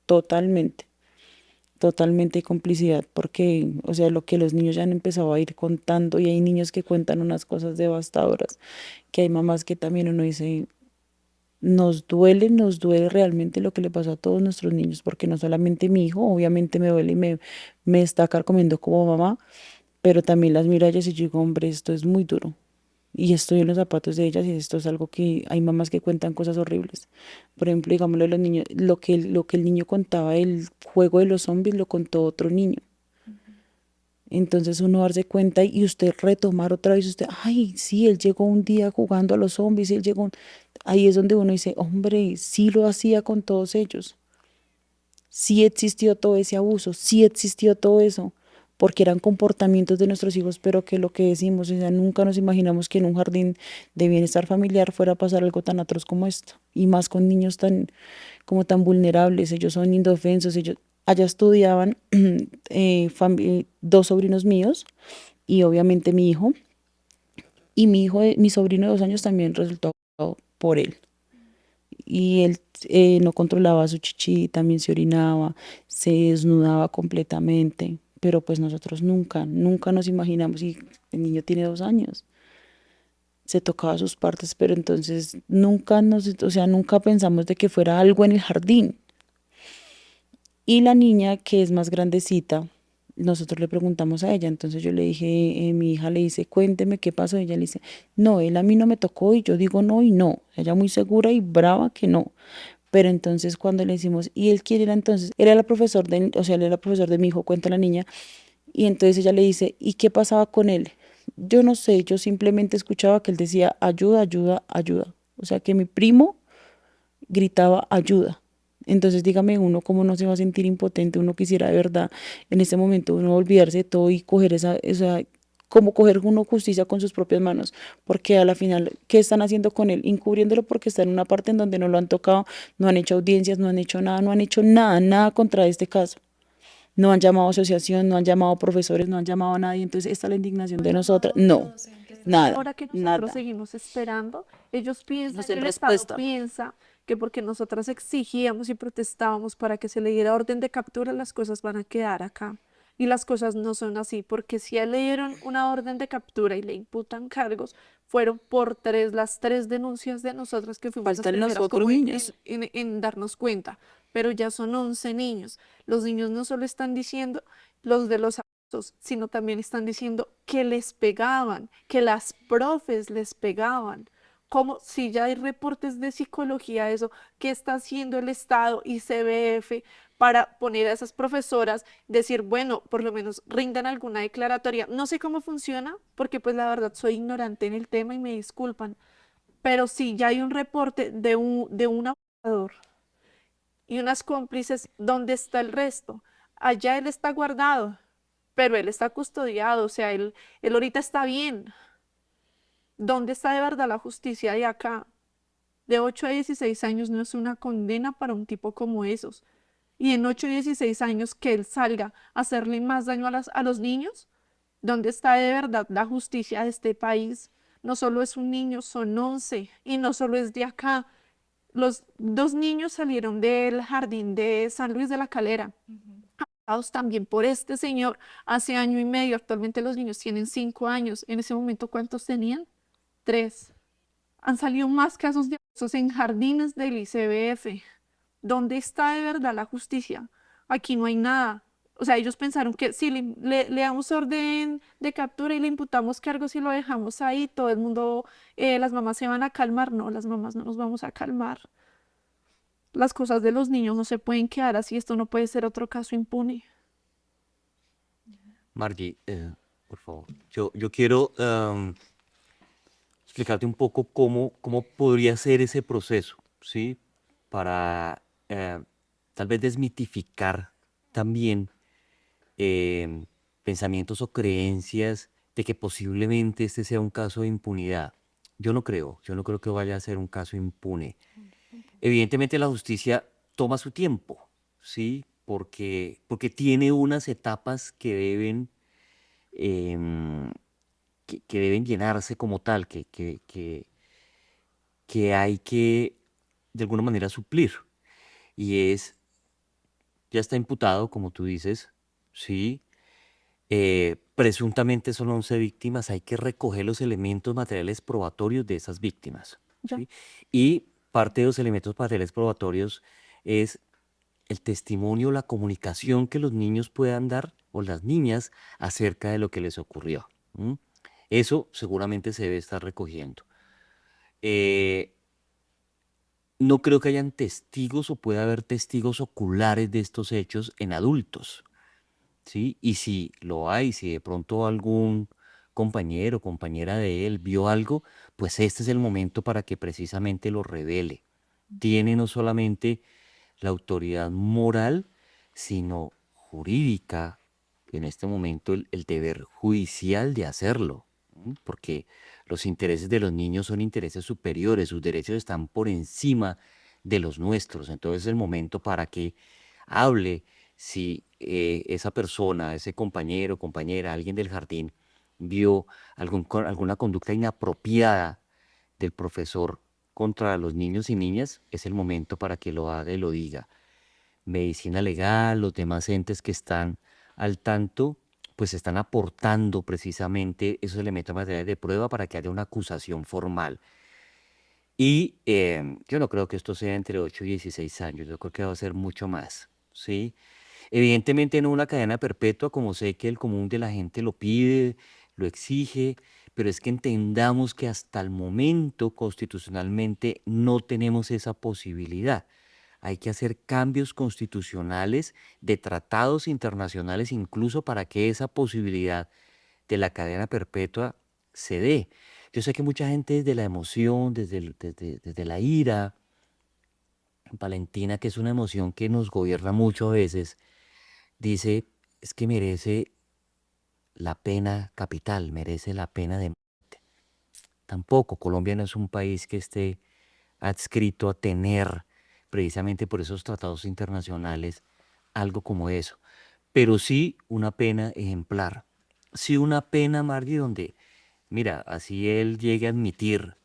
totalmente. Totalmente complicidad, porque, o sea, lo que los niños ya han empezado a ir contando y hay niños que cuentan unas cosas devastadoras, que hay mamás que también uno dice, nos duele realmente lo que le pasó a todos nuestros niños, porque no solamente mi hijo, obviamente me duele y me está carcomiendo como mamá, pero también las miro a ellas y yo digo, hombre, esto es muy duro. Y estoy en los zapatos de ellas y esto es algo que hay mamás que cuentan cosas horribles. Por ejemplo, digámoslo de los niños, lo que el niño contaba el juego de los zombies lo contó otro niño. Entonces uno darse cuenta y usted retomar otra vez, usted, ay, sí, él llegó un día jugando a los zombies, él llegó, ahí es donde uno dice, hombre, sí lo hacía con todos ellos, sí existió todo ese abuso, sí existió todo eso, porque eran comportamientos de nuestros hijos, pero que lo que decimos, o sea, nunca nos imaginamos que en un jardín de bienestar familiar fuera a pasar algo tan atroz como esto, y más con niños tan, como tan vulnerables, ellos son indefensos, ellos, allá estudiaban 2 sobrinos míos, y obviamente mi hijo, y mi hijo, mi sobrino de 2 años también resultó afectado por él y él no controlaba su chichi, también se orinaba, se desnudaba completamente, pero pues nosotros nunca, nunca nos imaginamos, y el niño tiene 2 años, se tocaba sus partes, pero entonces nunca o sea, nunca pensamos de que fuera algo en el jardín. Y la niña que es más grandecita, nosotros le preguntamos a ella, entonces yo le dije, mi hija le dice, cuénteme qué pasó, ella le dice, no, él a mí no me tocó y yo digo no y no, ella muy segura y brava que no. Pero entonces cuando le decimos, ¿y él quién era entonces? Era el profesor de, o sea, él era el profesor de mi hijo, cuenta la niña, y entonces ella le dice, ¿y qué pasaba con él? Yo no sé, yo simplemente escuchaba que él decía, ayuda, ayuda, ayuda. O sea, que mi primo gritaba, ayuda. Entonces dígame uno cómo no se va a sentir impotente, uno quisiera de verdad en este momento uno olvidarse de todo y coger esa, como coger uno justicia con sus propias manos, porque a la final, ¿qué están haciendo con él? Encubriéndolo porque está en una parte en donde no lo han tocado, no han hecho audiencias, no han hecho nada, no han hecho nada, nada contra este caso. No han llamado a asociación, no han llamado a profesores, no han llamado a nadie, entonces esta es la indignación No de han nosotras. llamado No, docentes, nada. nada, Ahora que nosotros nada. seguimos esperando, ellos No piensan, sé el Estado respuesta. piensa que porque nosotras exigíamos y protestábamos para que se le diera orden de captura, las cosas van a quedar acá. Y las cosas no son así, porque si a él le dieron una orden de captura y le imputan cargos, fueron por las 3 denuncias de nosotras que fuimos las Faltan los primeras otros como niños. en darnos cuenta. Pero ya son 11 niños. Los niños no solo están diciendo los de los sino también están diciendo que les pegaban, que las profes les pegaban. Como si ya hay reportes de psicología, de eso, ¿qué está haciendo el Estado y CBF para poner a esas profesoras, decir, bueno, por lo menos rindan alguna declaratoria? No sé cómo funciona, porque pues la verdad soy ignorante en el tema y me disculpan, pero sí ya hay un reporte de un abusador y unas cómplices, ¿dónde está el resto? Allá él está guardado, pero él está custodiado, o sea, él ahorita está bien. ¿Dónde está de verdad la justicia de acá? De 8 a 16 años no es una condena para un tipo como esos. y en 8 o 16 años que él salga a hacerle más daño a los niños. ¿Dónde está de verdad la justicia de este país? No solo es un niño, son 11 y no solo es de acá. Los dos niños salieron del jardín de San Luis de la Calera, también por este señor hace año y medio. Actualmente los niños tienen 5 años. En ese momento, ¿cuántos tenían? 3. Han salido más casos de abusos en jardines del ICBF. ¿Dónde está de verdad la justicia? Aquí no hay nada. O sea, ellos pensaron que si le damos orden de captura y le imputamos cargos y lo dejamos ahí, todo el mundo, las mamás se van a calmar. No, las mamás no nos vamos a calmar. Las cosas de los niños no se pueden quedar así. Esto no puede ser otro caso impune. Margie, por favor, yo quiero explicarte un poco cómo podría ser ese proceso, ¿sí? Para tal vez desmitificar también pensamientos o creencias de que posiblemente este sea un caso de impunidad. Yo no creo que vaya a ser un caso impune. Evidentemente la justicia toma su tiempo, ¿sí? Porque tiene unas etapas que em, que deben llenarse como tal, que hay que de alguna manera suplir. Y es, ya está imputado, como tú dices, ¿sí? Presuntamente son 11 víctimas, hay que recoger los elementos materiales probatorios de esas víctimas, Ya. ¿sí? Y parte de los elementos materiales probatorios es el testimonio, la comunicación que los niños puedan dar o las niñas acerca de lo que les ocurrió. ¿M? Eso seguramente se debe estar recogiendo. Eh, no creo que hayan testigos o pueda haber testigos oculares de estos hechos en adultos, ¿sí? Y si lo hay, si de pronto algún compañero o compañera de él vio algo, pues este es el momento para que precisamente lo revele. Tiene no solamente la autoridad moral, sino jurídica, en este momento el deber judicial de hacerlo, porque los intereses de los niños son intereses superiores, sus derechos están por encima de los nuestros. Entonces es el momento para que hable si esa persona, ese compañero, compañera, alguien del jardín vio alguna conducta inapropiada del profesor contra los niños y niñas, es el momento para que lo haga y lo diga. Medicina legal, los demás entes que están al tanto, pues están aportando precisamente esos elementos materiales de prueba para que haya una acusación formal. Y yo no creo que esto sea entre 8 y 16 años, yo creo que va a ser mucho más, ¿sí? Evidentemente no una cadena perpetua, como sé que el común de la gente lo pide, lo exige, pero es que entendamos que hasta el momento constitucionalmente no tenemos esa posibilidad. Hay que hacer cambios constitucionales de tratados internacionales incluso para que esa posibilidad de la cadena perpetua se dé. Yo sé que mucha gente desde la emoción, desde la ira, Valentina, que es una emoción que nos gobierna mucho a veces, dice, es que merece la pena capital, merece la pena de muerte. Tampoco, Colombia no es un país que esté adscrito a tener, precisamente por esos tratados internacionales, algo como eso. Pero sí una pena ejemplar. Sí una pena, Margie, donde, mira, así él llegue a admitir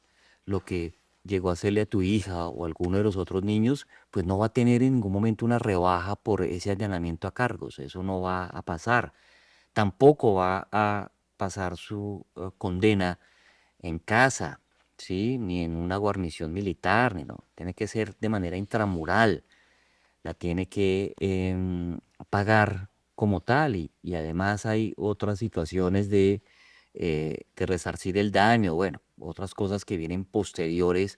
lo que llegó a hacerle a tu hija o a alguno de los otros niños, pues no va a tener en ningún momento una rebaja por ese allanamiento a cargos. Eso no va a pasar. Tampoco va a pasar su condena en casa, ¿sí? Ni en una guarnición militar, ni no. Tiene que ser de manera intramural, la tiene que pagar como tal y además hay otras situaciones de resarcir el daño, bueno, otras cosas que vienen posteriores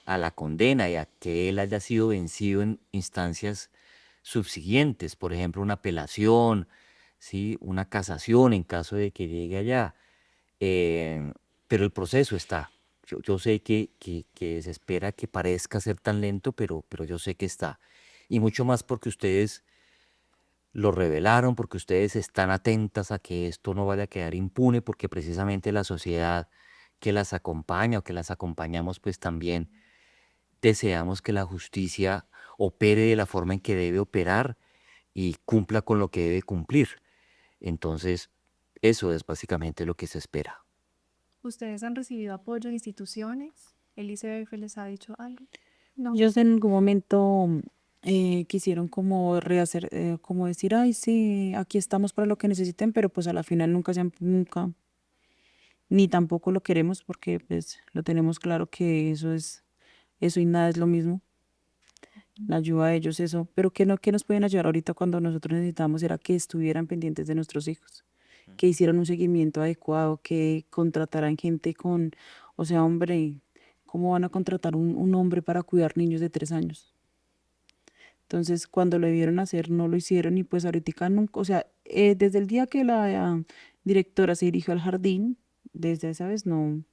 a la condena y a que él haya sido vencido en instancias subsiguientes, por ejemplo, una apelación, ¿sí? Una casación en caso de que llegue allá. eh, pero el proceso está. Yo sé que se espera que parezca ser tan lento, pero yo sé que está. Y mucho más porque ustedes lo revelaron, porque ustedes están atentas a que esto no vaya a quedar impune, porque precisamente la sociedad que las acompaña o que las acompañamos, pues también deseamos que la justicia opere de la forma en que debe operar y cumpla con lo que debe cumplir. Entonces, eso es básicamente lo que se espera. ¿Ustedes han recibido apoyo de instituciones? ¿El ICBF les ha dicho algo? No. Ellos en algún momento quisieron como rehacer, como decir, ay, sí, aquí estamos para lo que necesiten, pero pues a la final nunca, ni tampoco lo queremos porque pues lo tenemos claro que eso y nada es lo mismo. La ayuda de ellos, eso, pero que nos pueden ayudar ahorita cuando nosotros necesitamos era que estuvieran pendientes de nuestros hijos, que hicieran un seguimiento adecuado, que contrataran gente o sea, hombre, ¿cómo van a contratar un hombre para cuidar niños de 3 años? Entonces, cuando lo debieron hacer, no lo hicieron y pues ahorita nunca, o sea, desde el día que la directora se dirigió al jardín, desde esa vez no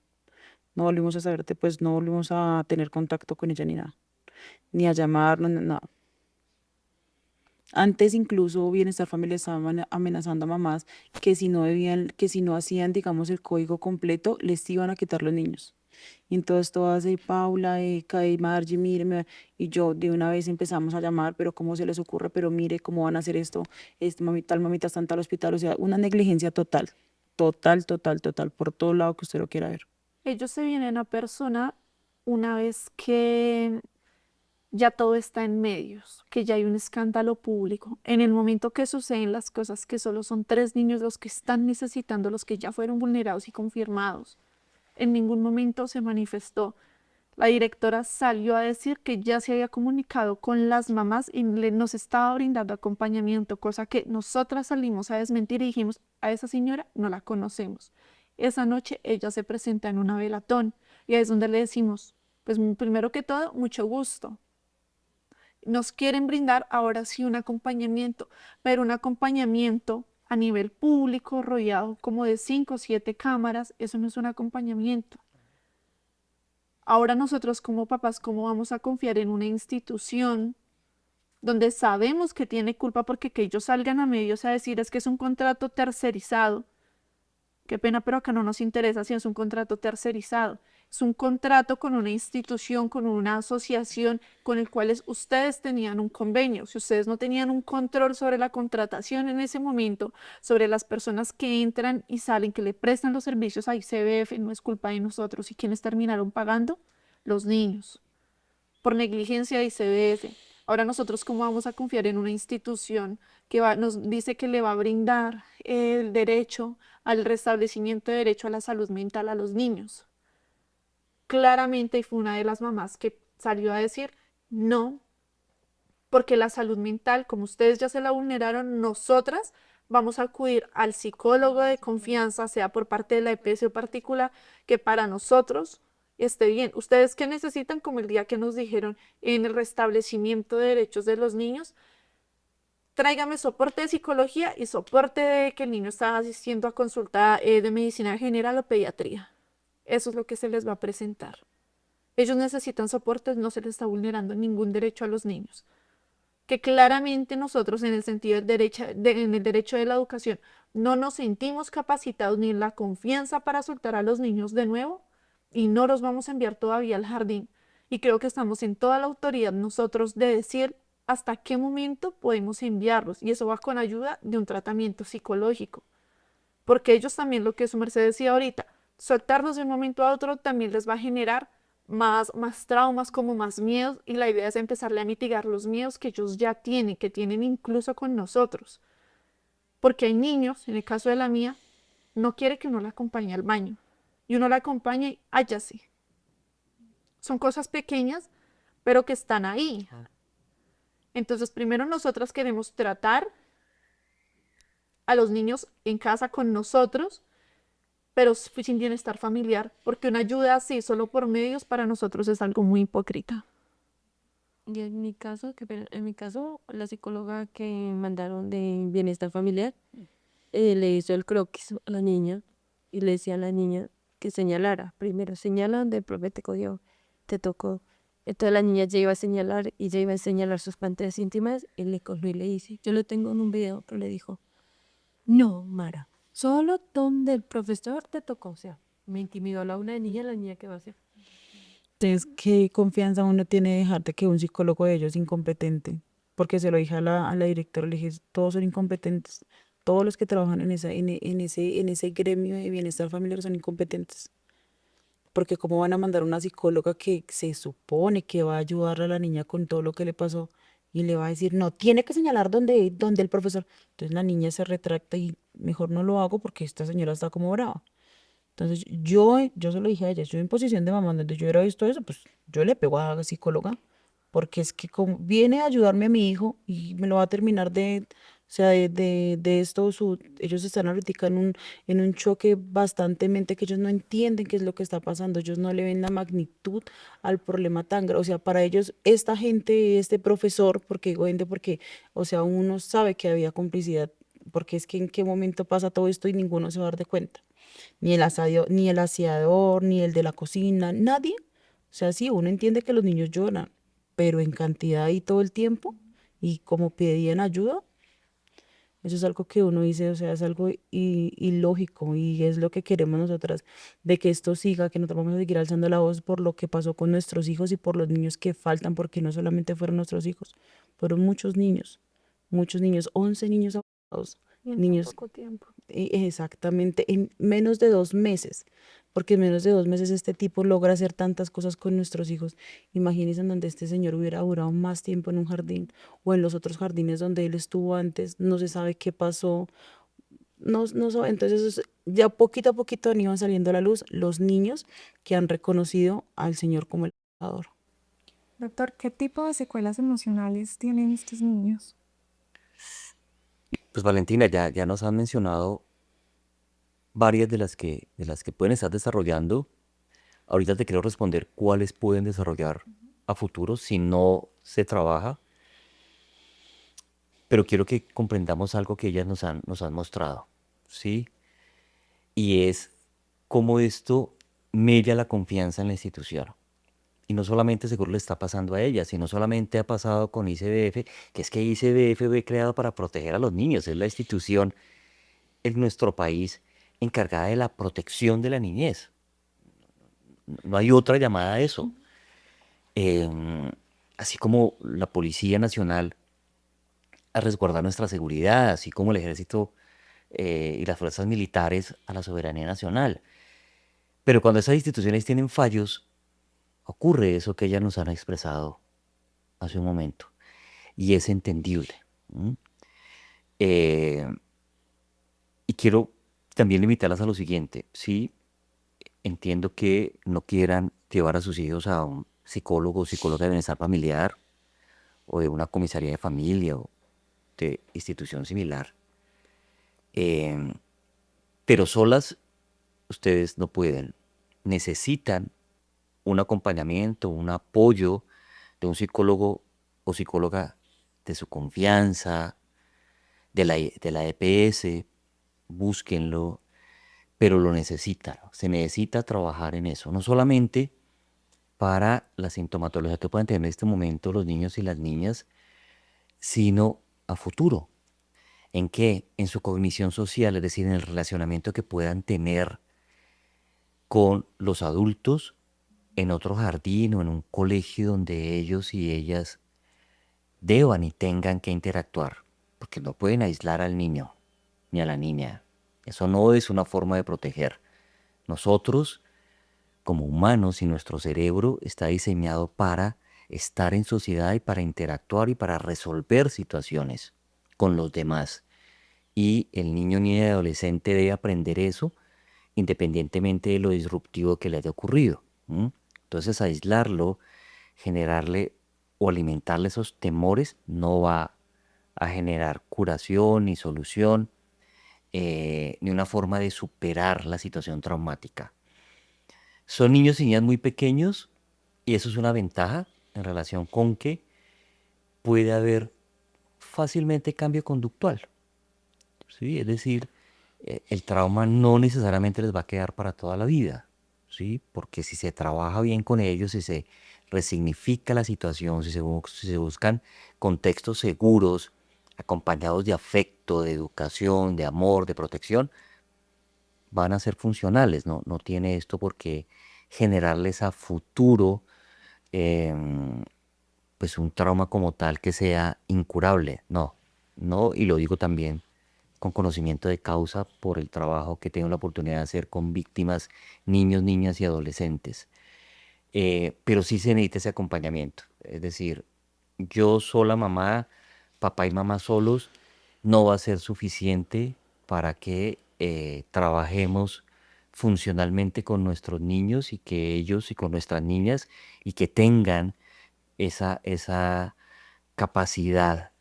volvimos a saber, pues no volvimos a tener contacto con ella ni nada, ni a llamarnos, ni nada. Antes incluso Bienestar Familiar estaba amenazando a mamás que si no hacían, digamos, el código completo, les iban a quitar los niños. Y entonces todas de Paula, Margie, mire, y yo de una vez empezamos a llamar, pero ¿cómo se les ocurre? Pero mire, ¿cómo van a hacer esto? Tal mamita está en tal hospital, o sea, una negligencia total, total, por todo lado que usted lo quiera ver. Ellos se vienen a persona una vez que ya todo está en medios, que ya hay un escándalo público. En el momento que suceden las cosas, que solo son 3 niños los que están necesitando, los que ya fueron vulnerados y confirmados, en ningún momento se manifestó. La directora salió a decir que ya se había comunicado con las mamás y nos estaba brindando acompañamiento, cosa que nosotras salimos a desmentir y dijimos, a esa señora no la conocemos. Esa noche ella se presenta en una velatón y ahí es donde le decimos, pues primero que todo, mucho gusto. Nos quieren brindar ahora sí un acompañamiento, pero un acompañamiento a nivel público, rodeado como de 5 o 7 cámaras, eso no es un acompañamiento. Ahora nosotros como papás, ¿cómo vamos a confiar en una institución donde sabemos que tiene culpa porque que ellos salgan a medios a decir es que es un contrato tercerizado? Qué pena, pero acá no nos interesa si es un contrato tercerizado. Es un contrato con una institución, con una asociación con el cual ustedes tenían un convenio. Si ustedes no tenían un control sobre la contratación en ese momento, sobre las personas que entran y salen, que le prestan los servicios a ICBF, no es culpa de nosotros. ¿Y quiénes terminaron pagando? Los niños, por negligencia de ICBF. Ahora nosotros, ¿cómo vamos a confiar en una institución que nos dice que le va a brindar el derecho al restablecimiento de derecho a la salud mental a los niños? Claramente, y fue una de las mamás que salió a decir, no, porque la salud mental, como ustedes ya se la vulneraron, nosotras vamos a acudir al psicólogo de confianza, sea por parte de la EPS o particular, que para nosotros esté bien. ¿Ustedes qué necesitan? Como el día que nos dijeron en el restablecimiento de derechos de los niños, tráigame soporte de psicología y soporte de que el niño está asistiendo a consulta de medicina general o pediatría. Eso es lo que se les va a presentar. Ellos necesitan soporte, no se les está vulnerando ningún derecho a los niños. Que claramente nosotros en el sentido en el derecho de la educación no nos sentimos capacitados ni en la confianza para soltar a los niños de nuevo y no los vamos a enviar todavía al jardín. Y creo que estamos en toda la autoridad nosotros de decir hasta qué momento podemos enviarlos y eso va con ayuda de un tratamiento psicológico. Porque ellos también, lo que su merced decía ahorita, soltarlos de un momento a otro también les va a generar más traumas, como más miedos, y la idea es empezarle a mitigar los miedos que ellos ya tienen, que tienen incluso con nosotros. Porque hay niños, en el caso de la mía, no quiere que uno la acompañe al baño, y uno la acompaña y hállase. Son cosas pequeñas, pero que están ahí. Entonces, primero nosotras queremos tratar a los niños en casa con nosotros, pero sin bienestar familiar, porque una ayuda así solo por medios para nosotros es algo muy hipócrita. Y en mi caso, la psicóloga que mandaron de bienestar familiar le hizo el croquis a la niña y le decía a la niña que señalara. Primero señala donde el profe te cogió, te tocó. Entonces la niña ya iba a señalar y ya iba a señalar sus pantallas íntimas y le cogió y le dice, yo lo tengo en un video, pero le dijo, no, Mara, solo donde el profesor te tocó. O sea, me intimidó a la una niña, la niña que va a hacer. Es qué confianza uno tiene de dejar de que un psicólogo de ellos es incompetente, porque se lo dije a la directora, le dije, todos son incompetentes, todos los que trabajan en ese gremio de bienestar familiar son incompetentes, porque cómo van a mandar una psicóloga que se supone que va a ayudar a la niña con todo lo que le pasó y le va a decir, no, tiene que señalar donde el profesor. Entonces la niña se retracta y mejor no lo hago porque esta señora está como brava. Entonces yo se lo dije a ella, yo en posición de mamá, donde yo hubiera visto eso, pues yo le pego a la psicóloga, porque es que como viene a ayudarme a mi hijo y me lo va a terminar o sea, de esto, ellos están ahorita en un choque bastantemente que ellos no entienden qué es lo que está pasando, ellos no le ven la magnitud al problema tan grave, o sea, para ellos esta gente, este profesor, porque digo gente, porque, o sea, uno sabe que había complicidad, porque es que en qué momento pasa todo esto y ninguno se va a dar de cuenta ni el aseador, ni el de la cocina, nadie. O sea, sí, uno entiende que los niños lloran, pero en cantidad y todo el tiempo, y como pedían ayuda, eso es algo que uno dice, o sea, es algo ilógico y es lo que queremos nosotras, de que esto siga, que nosotros vamos a seguir alzando la voz por lo que pasó con nuestros hijos y por los niños que faltan, porque no solamente fueron nuestros hijos, fueron muchos niños, 11 niños abortados, Y en tan niños poco tiempo. exactamente, en menos de 2 meses, porque en menos de 2 meses este tipo logra hacer tantas cosas con nuestros hijos. Imagínense en donde este señor hubiera durado más tiempo en un jardín o en los otros jardines donde él estuvo antes, no se sabe qué pasó, no sabe. Entonces ya poquito a poquito han ido saliendo a la luz los niños que han reconocido al señor como el Salvador. Doctor, ¿qué tipo de secuelas emocionales tienen estos niños? Pues Valentina, ya nos han mencionado varias de las que pueden estar desarrollando. Ahorita te quiero responder cuáles pueden desarrollar a futuro si no se trabaja, pero quiero que comprendamos algo que ellas nos han mostrado, ¿sí? Y es cómo esto mella la confianza en la institución. Y no solamente seguro le está pasando a ella, sino solamente ha pasado con ICBF, que es que ICBF fue creado para proteger a los niños, es la institución en nuestro país encargada de la protección de la niñez. No hay otra llamada a eso. Em, Así como la Policía Nacional a resguardar nuestra seguridad, así como el Ejército y las fuerzas militares a la soberanía nacional. Pero cuando esas instituciones tienen fallos, ocurre eso que ellas nos han expresado hace un momento, y es entendible. ¿M? Eh, y quiero también limitarlas a lo siguiente. Sí, entiendo que no quieran llevar a sus hijos a un psicólogo o psicóloga de bienestar familiar o de una comisaría de familia o de institución similar. Em, pero solas ustedes no pueden. Necesitan un acompañamiento, un apoyo de un psicólogo o psicóloga de su confianza, de la EPS, búsquenlo, pero lo necesitan. Se necesita trabajar en eso, no solamente para la sintomatología que pueden tener en este momento los niños y las niñas, sino a futuro. ¿En qué? En su cognición social, es decir, en el relacionamiento que puedan tener con los adultos en otro jardín o en un colegio donde ellos y ellas deban y tengan que interactuar, porque no pueden aislar al niño ni a la niña. Eso no es una forma de proteger. Nosotros, como humanos, y nuestro cerebro está diseñado para estar en sociedad y para interactuar y para resolver situaciones con los demás. Y el niño, niña y adolescente debe aprender eso independientemente de lo disruptivo que le haya ocurrido. ¿M? Entonces, aislarlo, generarle o alimentarle esos temores no va a generar curación ni solución, ni una forma de superar la situación traumática. Son niños y niñas muy pequeños y eso es una ventaja en relación con que puede haber fácilmente cambio conductual. ¿Sí? Es decir, el trauma no necesariamente les va a quedar para toda la vida, ¿sí? Porque si se trabaja bien con ellos, si se resignifica la situación, si se buscan contextos seguros, acompañados de afecto, de educación, de amor, de protección, van a ser funcionales, ¿no? No tiene esto por qué generarles a futuro em, pues un trauma como tal que sea incurable. No, no, y lo digo también con conocimiento de causa por el trabajo que tengo la oportunidad de hacer con víctimas, niños, niñas y adolescentes. Pero sí se necesita ese acompañamiento. Es decir, yo sola, mamá, papá y mamá solos, no va a ser suficiente para que trabajemos funcionalmente con nuestros niños y que ellos y con nuestras niñas y que tengan esa capacidad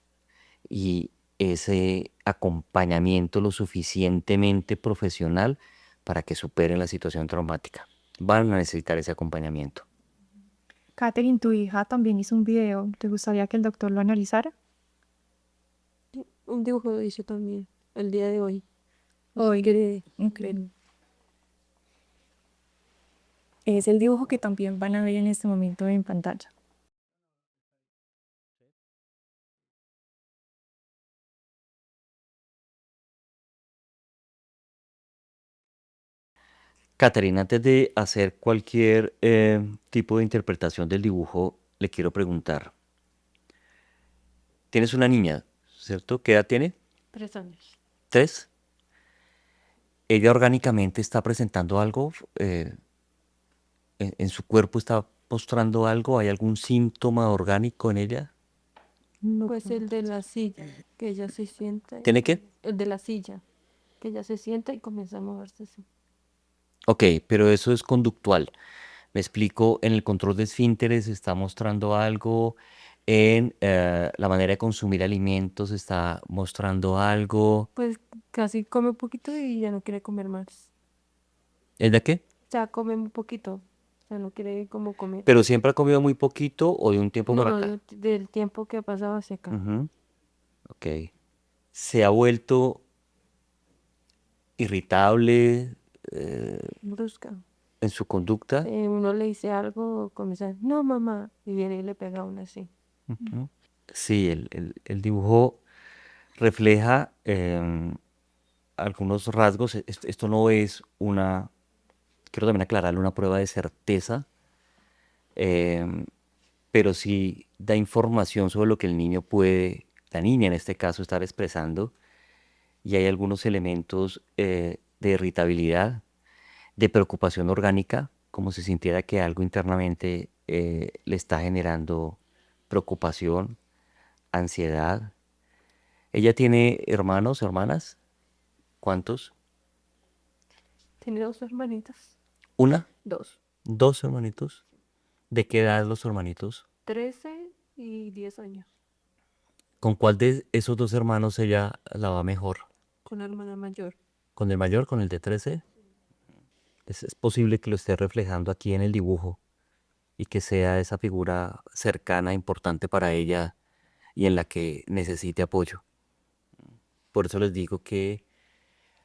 y ese acompañamiento lo suficientemente profesional para que superen la situación traumática. Van a necesitar ese acompañamiento. Catherine, tu hija también hizo un video. ¿Te gustaría que el doctor lo analizara? Un dibujo lo hice también el día de hoy. Hoy. Quiere- Ok. Es el dibujo que también van a ver en este momento en pantalla. Caterina, antes de hacer cualquier tipo de interpretación del dibujo, le quiero preguntar, tienes una niña, ¿cierto? ¿Qué edad tiene? 3 años. ¿3? ¿Ella orgánicamente está presentando algo? ¿En su cuerpo está mostrando algo? ¿Hay algún síntoma orgánico en ella? No, Pues el de la silla, que ella se sienta. ¿Tiene qué? El de la silla, que ella se sienta y comienza a moverse así. Ok, pero eso es conductual. Me explico, en el control de esfínteres está mostrando algo, en la manera de consumir alimentos está mostrando algo. Pues casi come un poquito y ya no quiere comer más. ¿Es de qué? Ya come un poquito, o sea, no quiere como comer. Pero siempre ha comido muy poquito o de un tiempo para No, acá. del tiempo que ha pasado hacia acá. Ujú, ok. Se ha vuelto irritable Brusca. en su conducta. Uno le dice algo, comienza, no mamá, y viene y le pega a uno así. Ujú. Sí, el dibujo refleja algunos rasgos. Esto no es una, quiero también aclararle, una prueba de certeza, em, pero sí da información sobre lo que el niño puede, la niña en este caso, estar expresando. Y hay algunos elementos de irritabilidad, de preocupación orgánica, como si sintiera que algo internamente le está generando preocupación, ansiedad. ¿Ella tiene hermanos, hermanas? ¿Cuántos? Tiene 2 hermanitas. ¿Una? 2. ¿Dos hermanitos? ¿De qué edad los hermanitos? 13 y 10 años. ¿Con cuál de esos dos hermanos ella la va mejor? Con la hermana mayor. ¿Con el mayor, con el de 13? Es posible que lo esté reflejando aquí en el dibujo y que sea esa figura cercana, importante para ella y en la que necesite apoyo. Por eso les digo que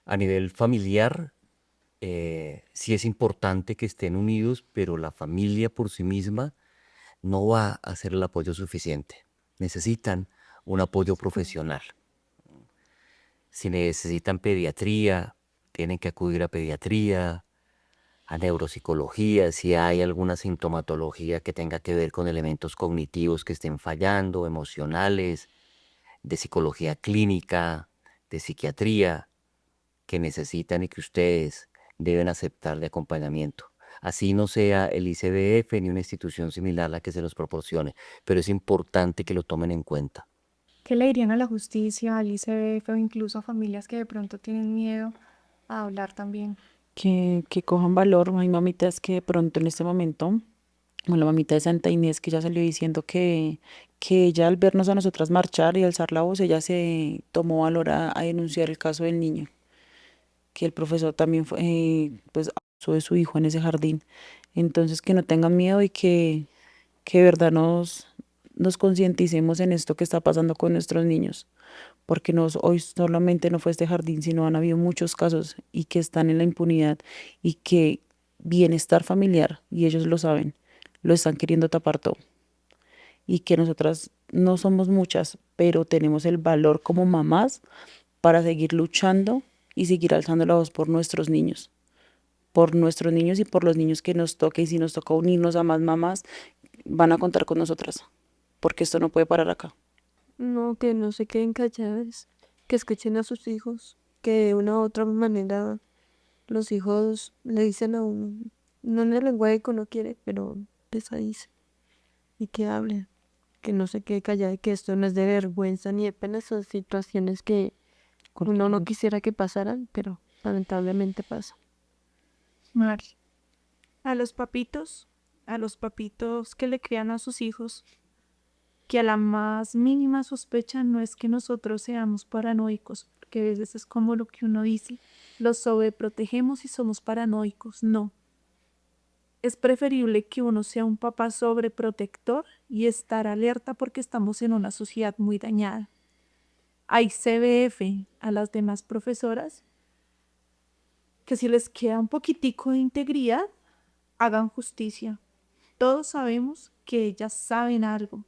a nivel familiar sí es importante que estén unidos, pero la familia por sí misma no va a ser el apoyo suficiente. Necesitan un apoyo profesional. Si necesitan pediatría, tienen que acudir a pediatría, a neuropsicología, si hay alguna sintomatología que tenga que ver con elementos cognitivos que estén fallando, emocionales, de psicología clínica, de psiquiatría, que necesitan y que ustedes deben aceptar de acompañamiento. Así no sea el ICBF ni una institución similar la que se los proporcione, pero es importante que lo tomen en cuenta. ¿Qué le dirían a la justicia, al ICBF o incluso a familias que de pronto tienen miedo a hablar también? Que cojan valor. Hay mamitas que de pronto en este momento, como la mamita de Santa Inés, que ya salió diciendo que ella al vernos a nosotras marchar y alzar la voz, ella se tomó valor a denunciar el caso del niño, que el profesor también fue, pues abusó de su hijo en ese jardín. Entonces que no tengan miedo y que de verdad nos concienticemos en esto que está pasando con nuestros niños, porque hoy solamente no fue este jardín, sino han habido muchos casos y que están en la impunidad y que bienestar familiar, y ellos lo saben, lo están queriendo tapar todo. Y que nosotras no somos muchas, pero tenemos el valor como mamás para seguir luchando y seguir alzando la voz por nuestros niños y por los niños que nos toque. Y si nos toca unirnos a más mamás, van a contar con nosotras, porque esto no puede parar acá. No, que no se queden calladas, que escuchen a sus hijos, que de una u otra manera los hijos le dicen a uno, no en el lenguaje que uno quiere, pero les dice, y que hablen, que no se quede callada, y que esto no es de vergüenza ni de pena, son situaciones que uno no quisiera que pasaran, pero lamentablemente pasa. Mari. A los papitos que le crían a sus hijos, que a la más mínima sospecha no es que nosotros seamos paranoicos, porque a veces es como lo que uno dice, los sobreprotegemos y somos paranoicos. No. Es preferible que uno sea un papá sobreprotector y estar alerta porque estamos en una sociedad muy dañada. Hay CBF a las demás profesoras que si les queda un poquitico de integridad, hagan justicia. Todos sabemos que ellas saben algo,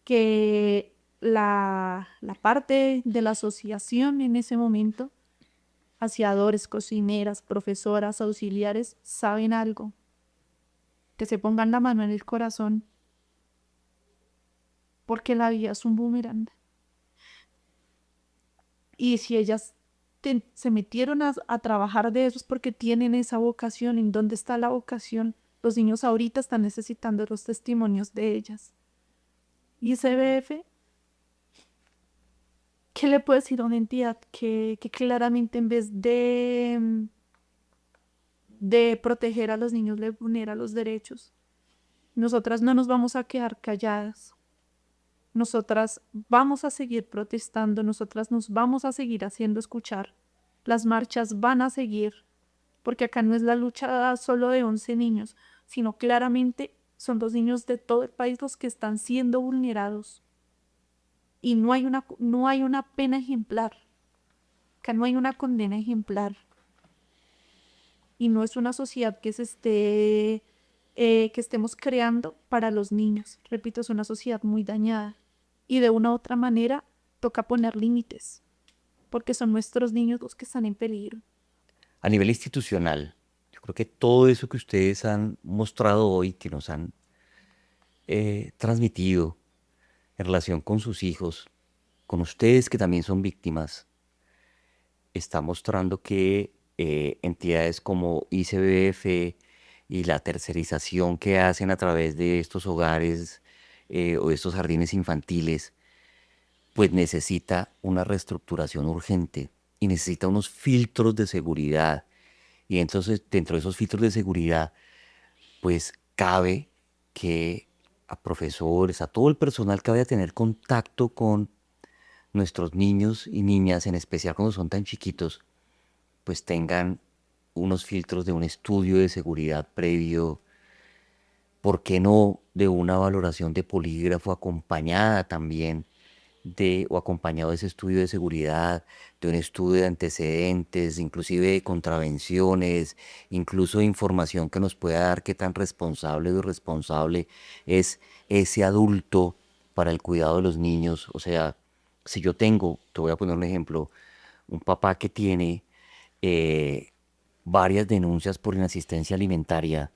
que la parte de la asociación en ese momento, aseadores, cocineras, profesoras, auxiliares, saben algo. Que se pongan la mano en el corazón, porque la vida es un boomerang. Y si ellas se metieron a trabajar de eso es porque tienen esa vocación. ¿En dónde está la vocación? Los niños ahorita están necesitando los testimonios de ellas. Y CBF, ¿qué le puede decir a una entidad que claramente en vez de proteger a los niños le vulnera los derechos? Nosotras no nos vamos a quedar calladas. Nosotras vamos a seguir protestando, nosotras nos vamos a seguir haciendo escuchar. Las marchas van a seguir, porque acá no es la lucha solo de 11 niños, sino claramente son los niños de todo el país los que están siendo vulnerados. Y no hay una pena ejemplar, acá no hay una condena ejemplar. Y no es una sociedad que que estemos creando para los niños. Repito, es una sociedad muy dañada. Y de una u otra manera toca poner límites, porque son nuestros niños los que están en peligro. A nivel institucional, yo creo que todo eso que ustedes han mostrado hoy, que nos han transmitido en relación con sus hijos, con ustedes que también son víctimas, está mostrando que entidades como ICBF y la tercerización que hacen a través de estos hogares o de estos jardines infantiles, pues necesita una reestructuración urgente y necesita unos filtros de seguridad. Y entonces, dentro de esos filtros de seguridad, pues cabe que a profesores, a todo el personal que vaya a tener contacto con nuestros niños y niñas, en especial cuando son tan chiquitos, pues tengan unos filtros de un estudio de seguridad previo, ¿por qué no de una valoración de polígrafo acompañada también o acompañado de ese estudio de seguridad, de un estudio de antecedentes, inclusive de contravenciones, incluso de información que nos pueda dar qué tan responsable o irresponsable es ese adulto para el cuidado de los niños? O sea, si yo tengo, te voy a poner un ejemplo, un papá que tiene varias denuncias por inasistencia alimentaria,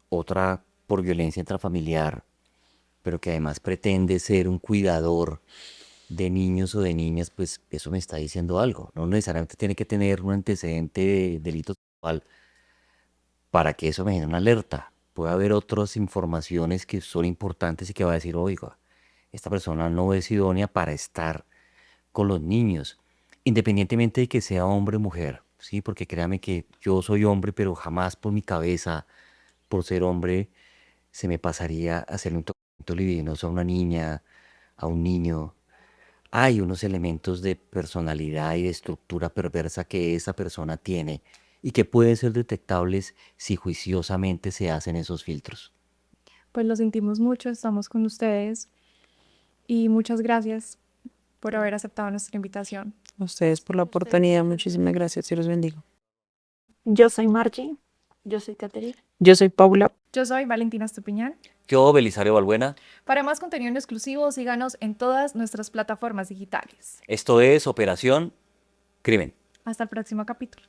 otra por violencia intrafamiliar, pero que además pretende ser un cuidador de niños o de niñas, pues eso me está diciendo algo. No necesariamente tiene que tener un antecedente de delito sexual para que eso me genere una alerta. Puede haber otras informaciones que son importantes y que va a decir, oiga, esta persona no es idónea para estar con los niños, independientemente de que sea hombre o mujer, ¿sí? Porque créame que yo soy hombre, pero jamás por mi cabeza, por ser hombre, se me pasaría hacerle un tocamiento libidinoso a una niña, a un niño. Hay unos elementos de personalidad y de estructura perversa que esa persona tiene y que pueden ser detectables si juiciosamente se hacen esos filtros. Pues lo sentimos mucho, estamos con ustedes y muchas gracias por haber aceptado nuestra invitación. A ustedes por la oportunidad, muchísimas gracias, Dios los bendiga. Yo soy Margie. Yo soy Caterina. Yo soy Paula. Yo soy Valentina Estupiñán. Yo, Belisario Balbuena. Para más contenido en exclusivo, síganos en todas nuestras plataformas digitales. Esto es Operación Crimen. Hasta el próximo capítulo.